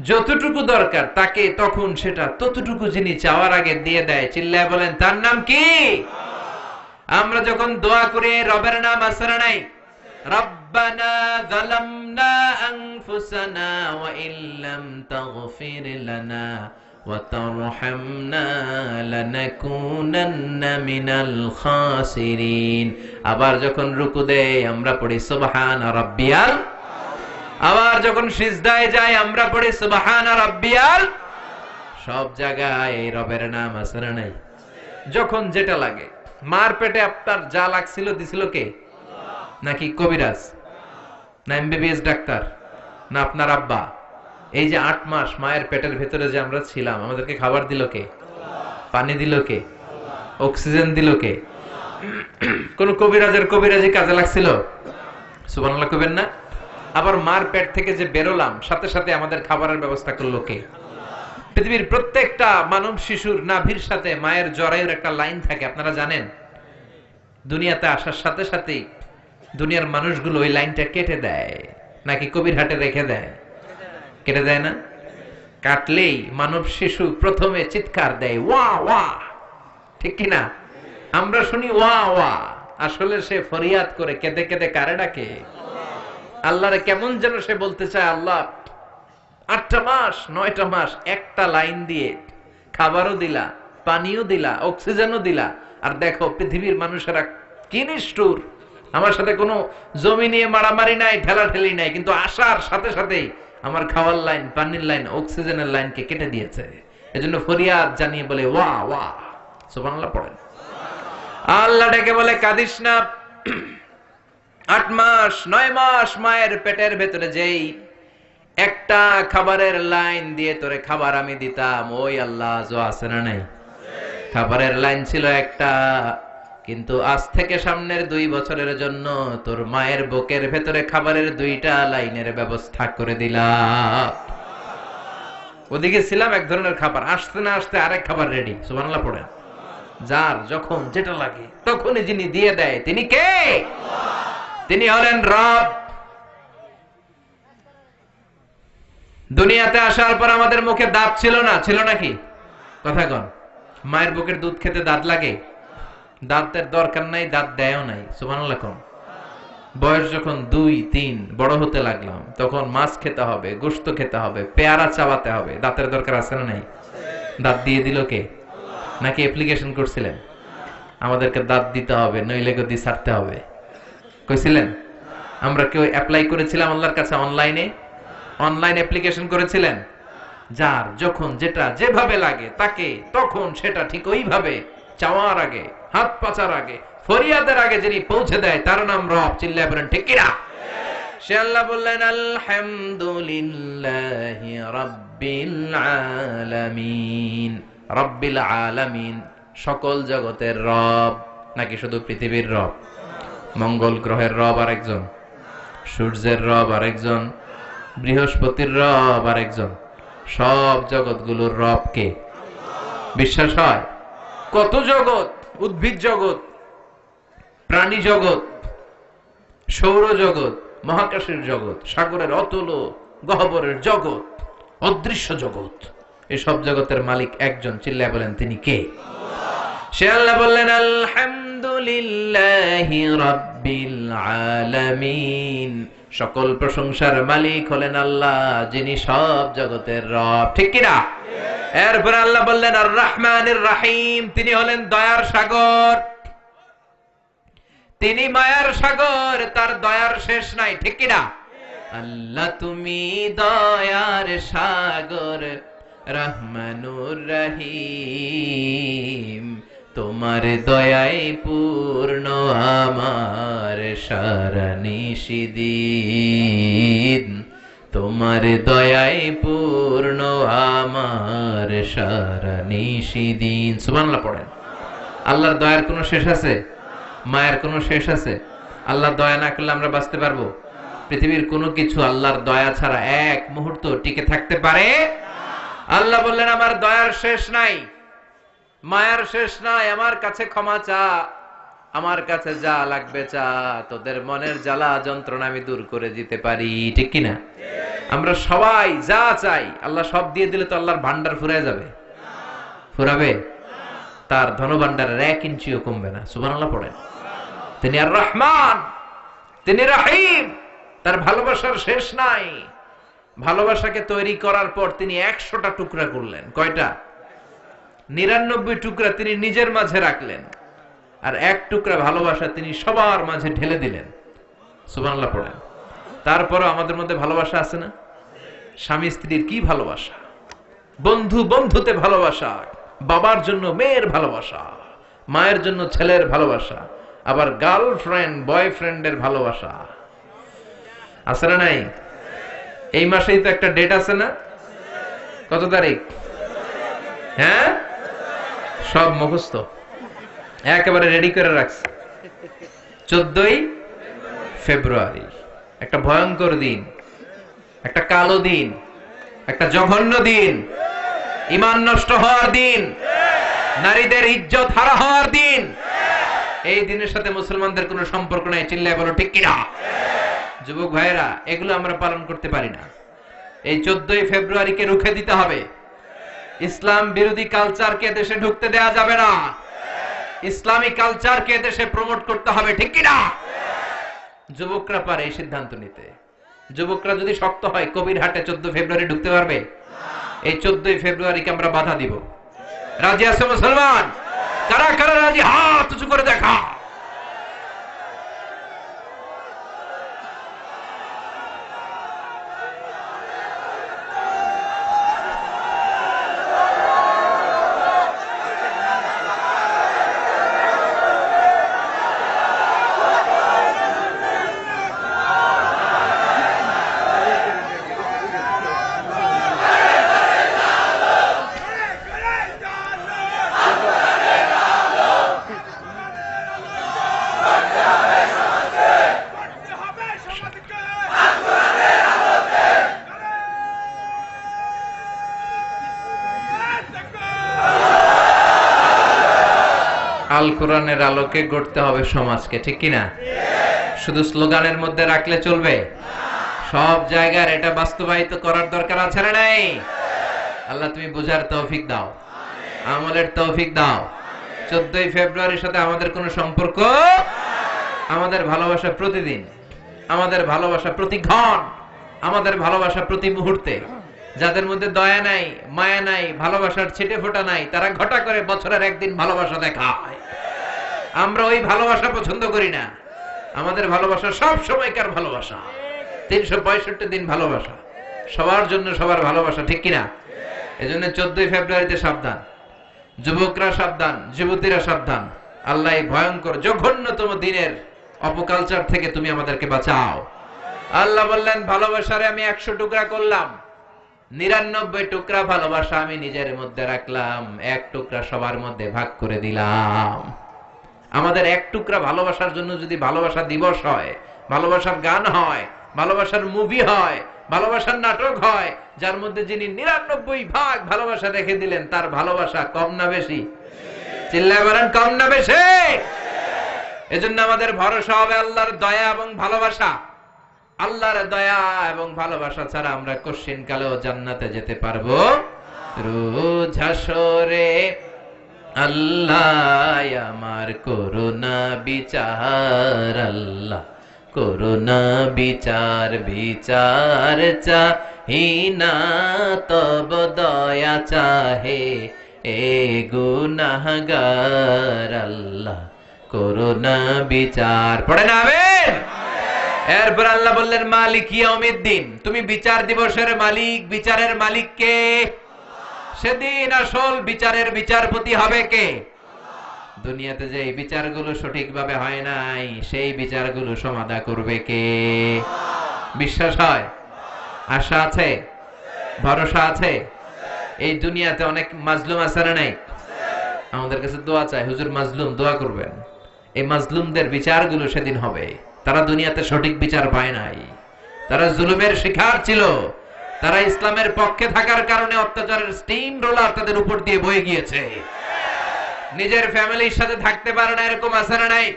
S1: যতটুকু দরকার, তাকে তখন সেটা ততটুকু যিনি চাওয়ার আগে দিয়ে দেয়, চিল্লায় বলেন তার নাম কি? আমরা যখন দোয়া করি, রবের নাম আছে না নাই? রব্বানা যালামনা আনফুসানা ওয়া ইল্লাম তাগফির লানা ওয়া তারহামনা লানাকুনান্না মিনাল খাসিরিন। আবার যখন রুকু দেই আমরা পড়ি সুবহানা রাব্বিয়াল, আবার যখন সিজদায় যাই আমরা পড়ি সুবহানা রাব্বিয়াল। সব জায়গায় রবের নাম আছে না নাই? যখন যেটা লাগে। মার পেটে আপনার যা লাগছিল দিছিল কে? নাকি কবিরাজ, না এমবিবিএস ডাক্তার, না আপনার আব্বা? এই যে 8 মাস মায়ের পেটের ভেতরে যে আমরা ছিলাম, আমাদেরকে খাবার দিল কে? পানি দিল কে? অক্সিজেন দিল কে? কোন কবিরাজের কবিরাজি কাজে লাগছিল? সুবহানাল্লাহ কইবেন না? আবার মার পেট থেকে যে বেরোলাম, সাথে সাথে আমাদের খাবারের ব্যবস্থা করলো কে? পৃথিবীর প্রত্যেকটা মানব শিশুর নাভির সাথে মায়ের জরায়ুর একটা লাইন থাকে, আপনারা জানেন? দুনিয়াতে আসার সাথে সাথেই দুনিয়ার মানুষগুলো ওই লাইনটা কেটে দেয়, নাকি কবির হাটে রেখে দেয়? কেটে দেয় না? কাটলেই মানব শিশু প্রথমে চিৎকার দেয়, ওয়া ওয়া, ঠিক কিনা? আমরা শুনি ওয়া ওয়া, আসলে সে ফরিয়াদ করে কেঁদে কেঁদে কারে ডাকে? আল্লাহরে কেমন যেন সে বলতে চায়, আল্লাহ 8টা মাস 9টা মাস একটা লাইন দিয়ে খাবারও দিলা, পানিও দিলা, অক্সিজেনও দিলা, আর দেখো পৃথিবীর মানুষেরা কি নিষ্ঠুর। আমার সাথে কোনো জমি নিয়ে মারামারি নাই, ঠেলাঠেলি নাই, কিন্তু আসার সাথে সাথেই আমার খাওয়ার লাইন, পানির লাইন, অক্সিজেনের লাইনকে কেটে দিয়েছে। এজন্য ফরিয়াদ জানিয়ে বলে ওয়া ওয়া। সুবহানাল্লাহ পড়েন। আল্লাহ ডেকে বলে কাঁদিস না। 8 মাস 9 মাস মায়ের পেটের ভেতরে যেই একটা খাবারের লাইন দিয়ে তোরে খাবার আমি দিতাম, ওই আল্লাহ আজও আছে না নাই? খাবারের লাইন ছিল একটা, কিন্তু আজ থেকে সামনের 2 বছরের জন্য তোর মায়ের বুকের ভেতরে খাবারের 2টা লাইনের ব্যবস্থা করে দিলাম। ওদিকে ছিলাম এক ধরনের খাবার, আসতে না আসতে আরেক খাবার রেডি। সুবহানাল্লাহ পড়েন। যার যখন যেটা লাগে তখনই যিনি দিয়ে দেয়, তিনি কে? তিনি হলেন রব। দুনিয়াতে আসার পর আমাদের মুখে দাঁত ছিল না, ছিল নাকি? কথা কন। মায়ের বুকের দুধ খেতে দাঁত লাগে? দাঁতের দরকার নাই, দাঁত দেয়ও নাই। সুবহানাল্লাহ কোন। বয়স যখন 2-3 বড় হতে লাগলাম, তখন মাছ খেতে হবে, গোশত খেতে হবে, পেয়ারা চাবাতে হবে, দাঁতের দরকার আছে না নাই? দাঁত দিয়ে দিল কে? নাকি অ্যাপ্লিকেশন করছিলেন আমাদেরকে দাঁত দিতে হবে, নইলে গদি ছাড়তে হবে? কইছিলেন? আমরা কেউ অ্যাপ্লাই করেছিলাম আল্লাহর কাছে অনলাইনে? অনলাইন অ্যাপ্লিকেশন করেছিলেন? যার যখন যেটা যেভাবে লাগে তাকে তখন সেটা ঠিক ওইভাবে চাওয়ার আগে, হাত পাচার আগে, ফরিয়াদের আগে যিনি পৌঁছে দেয় তার নাম রব। চিল্লায় বলেন ঠিক কিনা? সে আল্লাহ বললেন আলহামদুলিল্লাহি রাব্বিল আলামিন। রাব্বিল আলামিন সকল জগতের রব, নাকি শুধু পৃথিবীর রব? মঙ্গল গ্রহের রব আরেকজন, সূর্যের রব আরেকজন, বৃহস্পতির রব আরেকজন, সব জগৎগুলোর রব কে? বিশ্বাস হয়? কত জগৎ, উদ্ভিদ জগৎ, প্রাণী জগৎ, সৌর জগৎ, মহাকাশের জগৎ, সাগরের অতল গহ্বরের জগৎ, অদৃশ্য জগৎ, এই সব জগতের মালিক একজন। চিল্লায় বলেন তিনি কে? সে আল্লাহ বললেন আলহামদুলিল্লাহি রাব্বিল আলামিন। সকল প্রশংসার মালিক হলেন আল্লাহ, যিনি সব জগতের রব। ঠিক কিনা? এরপর আল্লাহ বললেন আর রহমানির রহিম, তিনি হলেন দয়ার সাগর, তিনি মায়ার সাগর, তার দয়ার শেষ নাই। ঠিক কিনা? আল্লাহ তুমি দয়ার সাগর, রহমানুর রহিম, তোমার দয়ায় পূর্ণ আমার সারা নিশিদিন, তোমার দয়ায় পূর্ণ আমার সারা নিশিদিন। সুবহানাল্লাহ পড়েন। আল্লাহর দয়ার কোনো শেষ আছে? মায়ের কোনো শেষ আছে? আল্লাহ দয়া না করলে আমরা বাঁচতে পারবো? পৃথিবীর কোনো কিছু আল্লাহর দয়া ছাড়া এক মুহূর্ত টিকে থাকতে পারে? আল্লাহ বললেন আমার দয়ার শেষ নাই, মায়ার শেষ নাই, আমার কাছে ক্ষমা চা, আমার কাছে যা লাগবে চা, তোদের মনের জ্বালা যন্ত্রণা আমি দূর করে দিতে পারি। ঠিক কিনা? আমরা সবাই যা চাই আল্লাহ সব দিয়ে দিলে তো আল্লাহর ভান্ডার ফুরায় যাবে? ফুরাবে? তার ধনভান্ডারের 1 ইঞ্চিও কমবে না। সুবহানাল্লাহ পড়েন। তিনি আর রহমান, তিনি রহিম, তার ভালোবাসার শেষ নাই। ভালোবাসাকে তৈরি করার পর তিনি 100টা টুকরা করলেন। কয়টা? 99 টুকরা তিনি নিজের মাঝে রাখলেন, আর 1 টুকরা ভালোবাসা তিনি সবার মাঝে ঢেলে দিলেন। সুবহানাল্লাহ পড়েন। তারপরও আমাদের মধ্যে ভালোবাসা আছে না? স্বামী স্ত্রীর কি ভালোবাসা, বন্ধু বন্ধুতে ভালোবাসা, বাবার জন্য মেয়ের ভালোবাসা, মায়ের জন্য ছেলের ভালোবাসা, আবার গার্লফ্রেন্ড বয়ফ্রেন্ডের ভালোবাসা আছে না নাই? এই মাসেই তো একটা ডেট আছে না? কত তারিখ? হ্যাঁ, সব মুখস্থ, একেবারে রেডি করে রাখছে। 14ই ফেব্রুয়ারি একটা ভয়ঙ্কর দিন, একটা কালো দিন, একটা জঘন্য দিন, ঈমান নষ্ট হওয়ার দিন, নারীদের ইজ্জত হারা হওয়ার দিন। এই দিনের সাথে মুসলমানদের কোনো সম্পর্ক নাই। চিল্লায় বলো ঠিক কিনা? যুবক ভাইয়েরা, এগুলো আমরা পালন করতে পারি না। এই 14ই ফেব্রুয়ারিকে রুখে দিতে হবে। ইসলাম বিরোধী কালচারকে দেশে ঢুকতে দেওয়া যাবে না। ইসলামী কালচারকে দেশে প্রমোট করতে হবে। ঠিক কিনা? যুবকরা পারে এই সিদ্ধান্ত নিতে। যুবকরা যদি শক্ত হয় কবিরহাটে 14 ফেব্রুয়ারি ঢুকতে পারবে? এই 14ই ফেব্রুয়ারিকে আমরা বাধা দিব। রাজি আছে মুসলমান? কারা কারা রাজি? হাত উঁচু করে দেখা। আল কোরআনের আলোকে গড়তে হবে সমাজকে। ঠিক কিনা? শুধু স্লোগানের মধ্যে রাখলে চলবে? সব জায়গায় এটা বাস্তবায়িত করার দরকার আছে না নাই? আল্লাহ তুমি বুঝার তৌফিক দাও, আমলের তৌফিক দাও। 14ই ফেব্রুয়ারির সাথে আমাদের কোনো সম্পর্ক? আমাদের ভালোবাসা প্রতিদিন, আমাদের ভালোবাসা প্রতি ক্ষণ, আমাদের ভালোবাসা প্রতি মুহূর্তে। যাদের মধ্যে দয়া নাই, মায়া নাই, ভালোবাসার ছিটে ফোঁটা নাই, তারা ঘটা করে বছরের একদিন ভালোবাসা দেখায়। আমরা ওই ভালোবাসা পছন্দ করি না। আমাদের ভালোবাসা সব সময়কার ভালোবাসা, 365 দিন ভালোবাসা, সবার জন্য সবার ভালোবাসা, ঠিক কিনা? এজন্য 14 ফেব্রুয়ারিতে সাবধান, যুবকরা সাবধান, যুবতীরা সাবধান। আল্লাহ এই ভয়ঙ্কর জঘন্যতম দিনের অপকালচার থেকে তুমি আমাদেরকে বাঁচাও। আল্লাহ বললেন, ভালোবাসারে আমি 100 টুকরা করলাম, 99 টুকরা ভালোবাসা আমি নিজের মধ্যে রাখলাম, 1 টুকরা সবার মধ্যে ভাগ করে দিলাম। আমাদের 1 টুকরা ভালোবাসার জন্য যদি ভালোবাসা দিবস হয়, ভালোবাসার গান হয়, ভালোবাসার মুভি হয়, ভালোবাসার নাটক হয়, যার মধ্যে যিনি 99 ভাগ ভালোবাসা রেখে দিলেন, তার ভালোবাসা কম না বেশি? চিল্লায় বলেন, কম না বেশি? এজন্য আমাদের ভরসা হবে আল্লাহর দয়া এবং ভালোবাসা। আল্লাহর দয়া এবং ভালোবাসা ছাড়া আমরা কশিন কালেও জান্নাতে যেতে পারবো? রোজ হাসরে আল্লাহ আমার করুণা বিচার, আল্লাহ করুণা বিচার, বিচার চাহিনা তব দয়া চাহে এ গুনাহগার, আল্লাহ করুণা বিচার। পড়েন আমিন। এরপর আল্লাহ বললেন, মালিক ইয়াউমিদ্দিন, তুমি বিচার দিবসের মালিক। বিচারের মালিক কে? সেদিন আসল বিচারের বিচারপতি হবে কে? দুনিয়াতে যে বিচারগুলো সঠিকভাবে হয় নাই, সেই বিচারগুলো সমাধা করবে কে? বিশ্বাস হয়? আশা আছে? ভরসা আছে? এই দুনিয়াতে অনেক মাজলুম আছে না নাই? আমাদের কাছে দোয়া চাই, হুজুর মাজলুম দোয়া করবেন। এই মাজলুমদের বিচারগুলো সেদিন হবে। তারা দুনিয়াতে সঠিক বিচার পায় নাই, তারা জুলুমের শিকার ছিল, তারা ইসলামের পক্ষে থাকার কারণে অত্যাচারের স্টিম রোলার তাদের উপর দিয়ে বয়ে গিয়েছে। নিজের ফ্যামিলির সাথে থাকতে পারে না, এরকম আছে না নাই?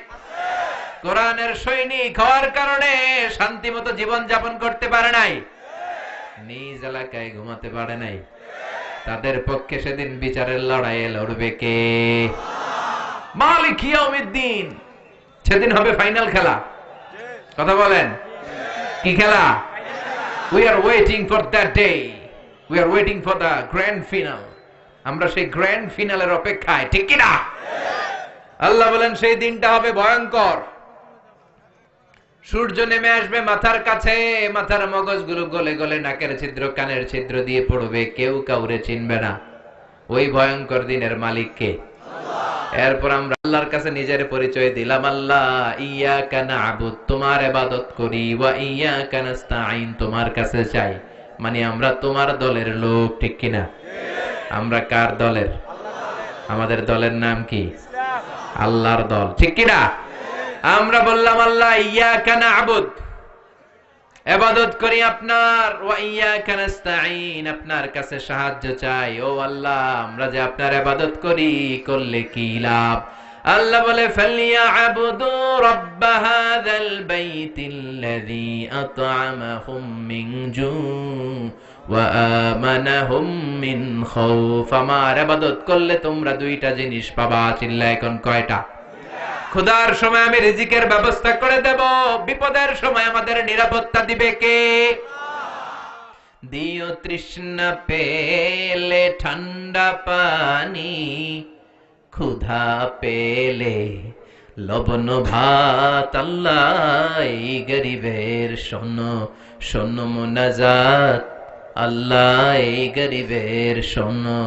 S1: কোরআনের সৈনিক হওয়ার কারণে শান্তি মতো জীবন যাপন করতে পারে নাই, নিজ এলাকায় ঘুমাতে পারে নাই। তাদের পক্ষে সেদিন বিচারের লড়াইয়ে লড়বে কে? মালিক ইয়াউমিদ্দিন। সেদিন হবে ফাইনাল খেলা। কথা বলেন, কি খেলা? We are waiting for that day. We are waiting for the grand final. আমরা সেই গ্র্যান্ড ফিনালের অপেক্ষায়, ঠিক কি না? আল্লাহ বলেন, সেই দিনটা হবে ভয়ঙ্কর। সূর্য নেমে আসবে মাথার কাছে, মাথার মগজগুলো গলে গলে নাকের ছিদ্র, কানের ছিদ্র দিয়ে পড়বে, কেউ কাউরে চিনবে না। ওই ভয়ঙ্কর দিনের মালিক কে? এরপর আমরা আল্লাহর কাছে নিজের পরিচয় দিলাম, আল্লাহ ইয়াকা না'বুদ, তোমার ইবাদত করি, ওয়া ইয়াকা নাস্তাঈন, তোমার কাছে চাই। মানে আমরা তোমার দলের লোক, ঠিক কি না? আমরা কার দলের? আমাদের দলের নাম কি? আল্লাহর দল, ঠিক কি না? আমরা বললাম, আল্লাহ ইয়াকা না'বুদ, ইবাদত করি আপনার, ওয়া ইয়াকা নাস্তাঈন, আপনার কাছে সাহায্য চাই। ও আল্লাহ, আমরা যে আপনার ইবাদত করি, করলে কি লাভ? আল্লাহ বলে, ফালিয়া'বুদু রাব্ব হাযাল বাইতিল্লাযী আত'আমাহুম মিন জু' ওয়া আমানাহুম মিন খাউফ। আমার ইবাদত করলে তোমরা দুইটা জিনিস পাবা। চিল্লায় এখন কয়টা? ক্ষুধার সময় আমি রিজিকের ব্যবস্থা করে দেব, বিপদের সময় আমাদের নিরাপত্তা দিবে কে? দিও তৃষ্ণা পেলে ঠান্ডা পানি, ক্ষুধা পেলে লবণ ভাত। আল্লাহ এই গরিবের শোনো শোনো মুনাজাত, আল্লাহ এই গরিবের শোনো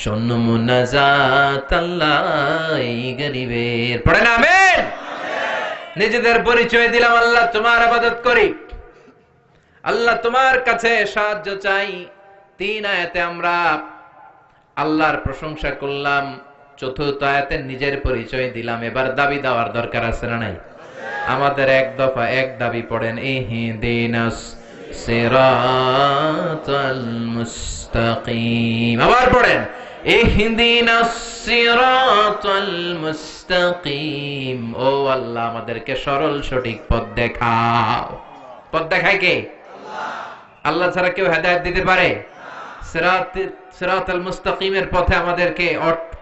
S1: শোনো মুনাজাত, আল্লাহ এই গরিবের। পড়েন আমিন। নিজেদের পরিচয় দিলাম, আল্লাহ তোমার ইবাদত করি, আল্লাহ তোমার কাছে সাহায্য চাই। 3 আয়াতে আমরা আল্লাহর প্রশংসা করলাম, 4র্থ আয়াতে নিজের পরিচয় দিলাম। এবার দাবি দেওয়ার দরকার আছে না নাই? আমাদের এক দফা এক দাবি পড়েন, ইহদিনাস সিরাতাল মুস্তাকিম। আবার পড়েন, ইহদিনাস সিরাতাল মুস্তাকিম। ও আল্লাহ, আমাদেরকে সরল সঠিক পথ দেখাও। পথ দেখায় কে? আল্লাহ। আল্লাহ ছাড়া কেউ হেদায়েত দিতে পারে? সিরাতাল মুস্তাকিমের পথে আমাদেরকে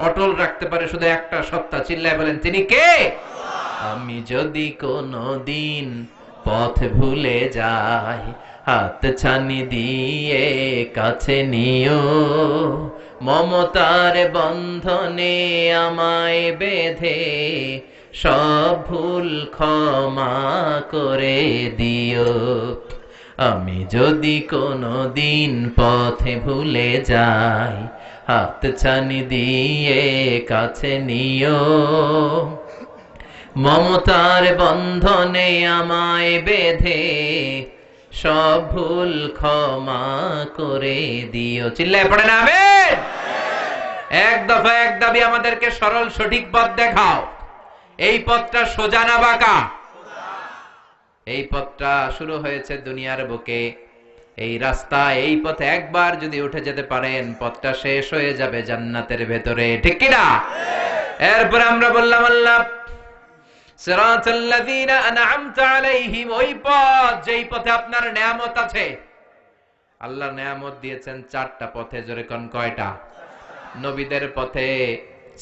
S1: অটল রাখতে পারে শুধু একটা সত্তা। চিল্লায় বলেন, তিনি কে? আমি যদি কোনদিন পথ ভুলে যাই, হাত ছানি দিয়ে কাছে নিও, মমতার বন্ধনে আমায় বেঁধে সব ভুল ক্ষমা করে দিও। আমি যদি কোনো দিন পথে ভুলে যাই, হাত ছানি দিয়ে কাছে নিও, মমতার বন্ধনে আমায় বেঁধে সব ভুল ক্ষমা করে দিও। চিল্লায় পড়ে না আমিন। এক দফা এক দাবি আমাদেরকে সরল সঠিক পথ দেখাও। এই পথটা সোজা না বাঁকা? এই পথটা শুরু হয়েছে দুনিয়ার বুকে, এই রাস্তা, এই পথে একবার যদি উঠে যেতে পারেন পথটা শেষ হয়ে যাবে জান্নাতের ভেতরে, ঠিক কিনা? এরপর আমরা বললাম আল্লাহ সিরাতাল্লাযীনা আন'আমতা আলাইহিম, ওই পথ যেই পথে আপনার নিয়ামত আছে। আল্লাহ নিয়ামত দিয়েছেন চারটা পথে, জোরে কোন কয়টা? নবীদের পথে,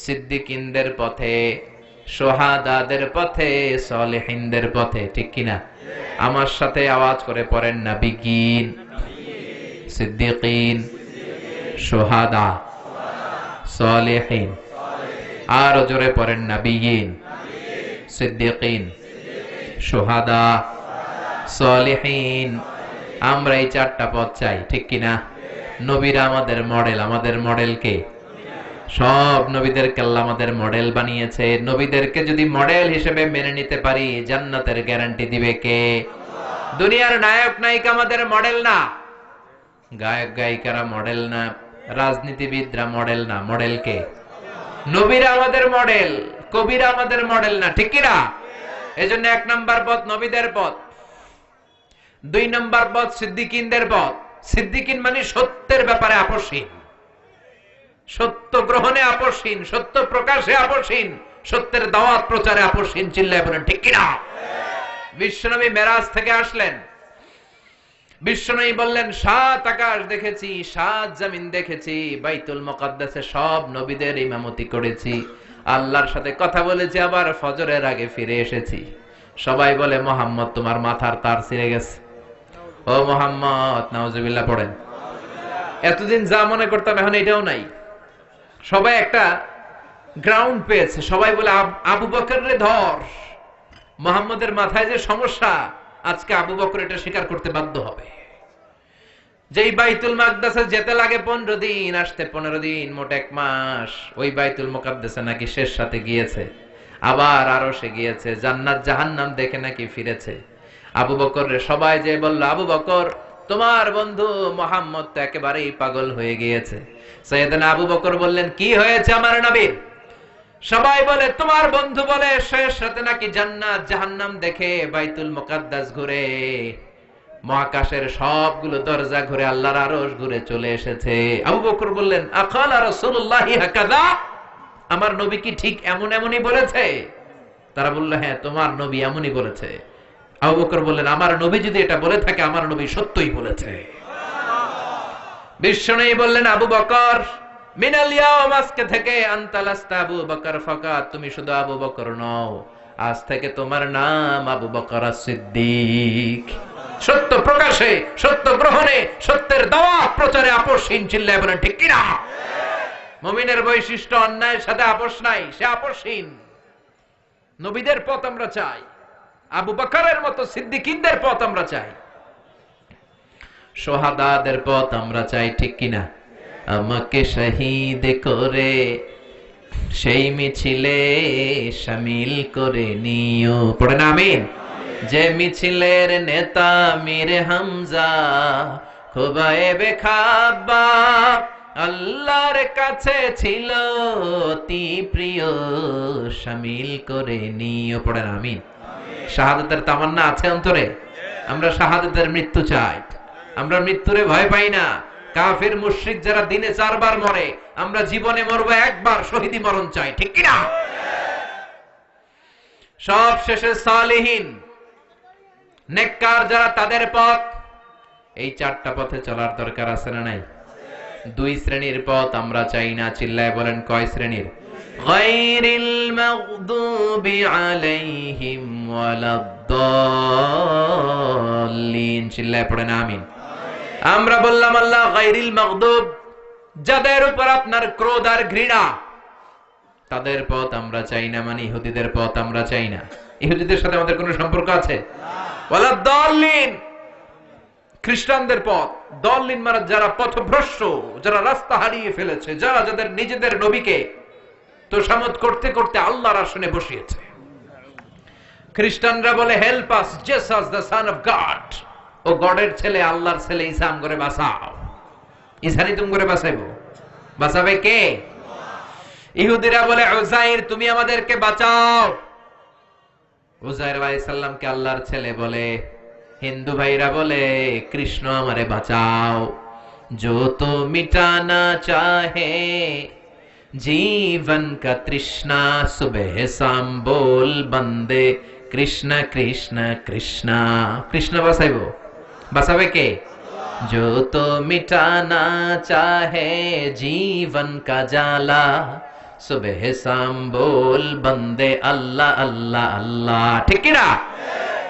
S1: সিদ্দিকিনদের পথে, শুহাদাদের পথে, সালেহিনদের পথে, ঠিক কিনা? আমার সাথে আওয়াজ করে পড়েন, নবিয়িন, সিদ্দিকিন, শুহাদা, সালেহিন। আর জোরে পড়েন, নবিয়িন, সিদ্দিকিন, শুহাদা, সালেহিন। আমরা এই চারটা পথ চাই, ঠিক কিনা? নবীরা আমাদের মডেল। আমাদের মডেল কে? সব নবীদেরকে আল্লাহ আমাদের মডেল বানিয়েছে। নবীদেরকে যদি মডেল হিসেবে মেনে নিতে পারি, জান্নাতের গ্যারান্টি দিবে কে? দুনিয়ার নায়ক নায়িকা আমাদের মডেল না, গায়ক গায়িকারা মডেল না, রাজনীতিবিদরা মডেল না। মডেল কে? নবীরা আমাদের মডেল, কবিরা আমাদের মডেল না, ঠিক কিনা? এজন্য এক নাম্বার পথ নবীদের পথ, দুই নাম্বার পথ সিদ্দিকিনদের পথ। সিদ্দিকিন মানে সত্যের ব্যাপারে আপসহীন, সত্য গ্রহণে আপসহীন, সত্য প্রকাশে আপসহীন, সত্যের দাওয়াত প্রচারে আপসহীন। চিল্লায় বলেন ঠিক কিনা? বিশ্বনবী মেরাজ থেকে আসলেন, বিশ্বনবী বললেন 7 আকাশ দেখেছি, 7 জমিন দেখেছি, বাইতুল মুকাদ্দাসে সব নবীদের ইমামতি করেছি, আল্লাহর সাথে কথা বলেছি, আবার ফজরের আগে ফিরে এসেছি। সবাই বলে মুহাম্মদ তোমার মাথার তার ছিঁড়ে গেছে। ও মুহাম্মদ, নাউজুবিল্লাহ পড়েন। এতদিন যা মনে করতাম এখন এটাও নাই। সবাই একটা গ্রাউন্ড পেয়েছে, সবাই বলে আবু বকর রে ধর, মুহাম্মদের মাথায় যে সমস্যা, আজকে আবু বকর এটা স্বীকার করতে বাধ্য হবে। যেই বাইতুল মুকাদ্দাসে যেতে লাগে 15 দিন, আসতে 15 দিন, মোট 1 মাস। ওই বাইতুল মুকাদ্দাসে নাকি শেষ সাথে গিয়েছে, আবার আরশে গিয়েছে, জান্নাত জাহান্নাম দেখে নাকি ফিরেছে। আবু বকর রে সবাই যে বলল, আবু বকর তোমার বন্ধু মুহাম্মদ তো একেবারেই পাগল হয়ে গিয়েছে। সাইয়েদনা আবু বকর বললেন, কি হয়েছে আমার নবীর? সবাই বলে তোমার বন্ধু বলে শেষ রাতে নাকি জান্নাত জাহান্নাম দেখে বাইতুল মুকাদ্দাস ঘুরে, মহাকাশের সবগুলো দরজা ঘুরে, আল্লাহর আরশ ঘুরে চলে এসেছে। আবু বকর বললেন, আকালা রাসূলুল্লাহি হাকাযা, আমার নবী কি ঠিক এমনই বলেছে? তারা বলল, হ্যাঁ তোমার নবী এমনই বলেছে। আবু বকর বললেন, আমার নবী যদি এটা বলে থাকে, আমার নবী সত্যই বলেছে। বিশ্বনবী বললেন, আবু বকর মিনাল ইয়াউম, আজকে থেকে আনতা লাস্তা আবু বকর ফাকাত, তুমি শুধু আবু বকর নও, আজ থেকে তোমার নাম আবু বকর as-সিদ্দিক। সত্য প্রকাশে, সত্য গ্রহণে, সত্যের দাওয়াত প্রচারে আপসহীন। চিল্লায় বলেন ঠিক কিনা? মুমিনের বৈশিষ্ট্য অন্যায়ের সাথে আপোষ নাই, সে আপসহীন। নবীদের পথ আমরা চাই, আবু বকরের মতো সিদ্দিকিনদের পথ আমরা চাই, শুহাদাদের পথ আমরা চাই, ঠিক কিনা? আমাকে শহীদ করে সেই মিছিলে শামিল করে নিও, পড়েন আমিন। যে মিছিলের নেতা মীর হামজা, খুবাইবে খাব্বাব, আল্লাহর কাছে ছিল অতি প্রিয়, শামিল করে নিও, পড়েন আমিন। শাহাদাতের তামান্না আছে অন্তরে? আমরা শাহাদাতের মৃত্যু চাই, আমরা মৃত্যুরে ভয় পাই না। কাফির মুশরিক যারা দিনে 4 বার মরে, আমরা জীবনে মরবো একবার, শহীদি মরণ চাই, ঠিক কিনা? সব শেষে সালেহিন নেককার যারা, তাদের পথ। এই 4টা পথে চলার দরকার আছে না নাই? 2 শ্রেণীর পথ আমরা চাই না। চিল্লায় বলেন কয় শ্রেণীর? গায়রিল মাগদুবি আলাইহিম ওয়ালাদ ওয়ালাদ-দাল্লিন। চিল্লায় পড়েন আমিন। আমরা বললাম আল্লাহ গায়রিল মাগদুব, যাদের উপর আপনার ক্রোধ আর ঘৃণা, তাদের পথ আমরা চাই না, মানে ইহুদিদের পথ আমরা চাই না। ইহুদিদের সাথে আমাদের কোনো সম্পর্ক আছে? ওয়ালাদ-দাল্লিন, খ্রিস্টানদের পথ। দল্লিন মানে যারা পথভ্রষ্ট, যারা রাস্তা হারিয়ে ফেলেছে, যারা যাদের নিজেদের নবীকে তোষামত করতে করতে আল্লাহর আসনে বসিয়েছে। খ্রিস্টানরা বলে help us Jesus the son of God, ও গডের ছেলে, আল্লাহর ছেলে, ঈসা করে বাঁচাও। ঈসানি তুমি করে বাঁচাইবো? বাঁচাবে কে? ইহুদিরা বলে উযাইর, তুমি আমাদেরকে বাঁচাও। উযাইর আলাইহিস সালামকে আল্লাহর ছেলে বলে। হিন্দু ভাইরা বলে কৃষ্ণ আমারে বাঁচাও। जो तो मिटाना चाहे जीवन का तृष्णा, सुबह शाम बोल बंदे कृष्ण कृष्ण कृष्ण। कृष्ण বাঁচাইবো? বাঁচাবে কে? जो तो मिटाना चाहे जीवन का जाला, सुबह शाम बोल बंदे अल्लाह अल्लाह अल्लाह। ঠিক কি না?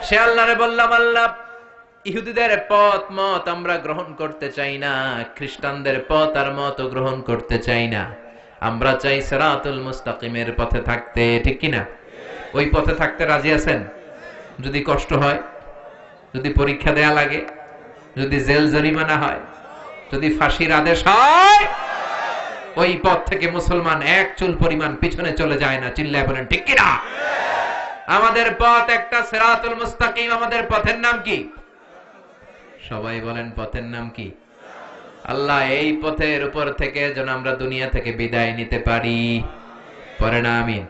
S1: সে আল্লাহরে বললাম, আল্লাহ ইহুদিদের পথ মত আমরা গ্রহণ করতে চাই না, খ্রিস্টানদের পথ আর মত গ্রহণ করতে চাই না। আমরা চাই সিরাতুল মুস্তাকিমের পথে থাকতে। ঠিক কি না? ওই পথে থাকতে রাজি আছেন? যদি কষ্ট হয়, যদি পরীক্ষা দেয়া লাগে, যদি জেল জরিমানা হয়, যদি ফাঁসির আদেশ হয়, ওই পথ থেকে মুসলমান এক চুল পরিমাণ পিছনে চলে যায় না। চিল্লায় বলেন ঠিক কি না? আমাদের পথ একটা সিরাতুল মুস্তাকিম। আমাদের পথের নাম কি? সবাই বলেন পথের নাম কি? আল্লাহ এই পথের উপর থেকে যেন আমরা দুনিয়া থেকে বিদায় নিতে পারি। পড়েন আমিন।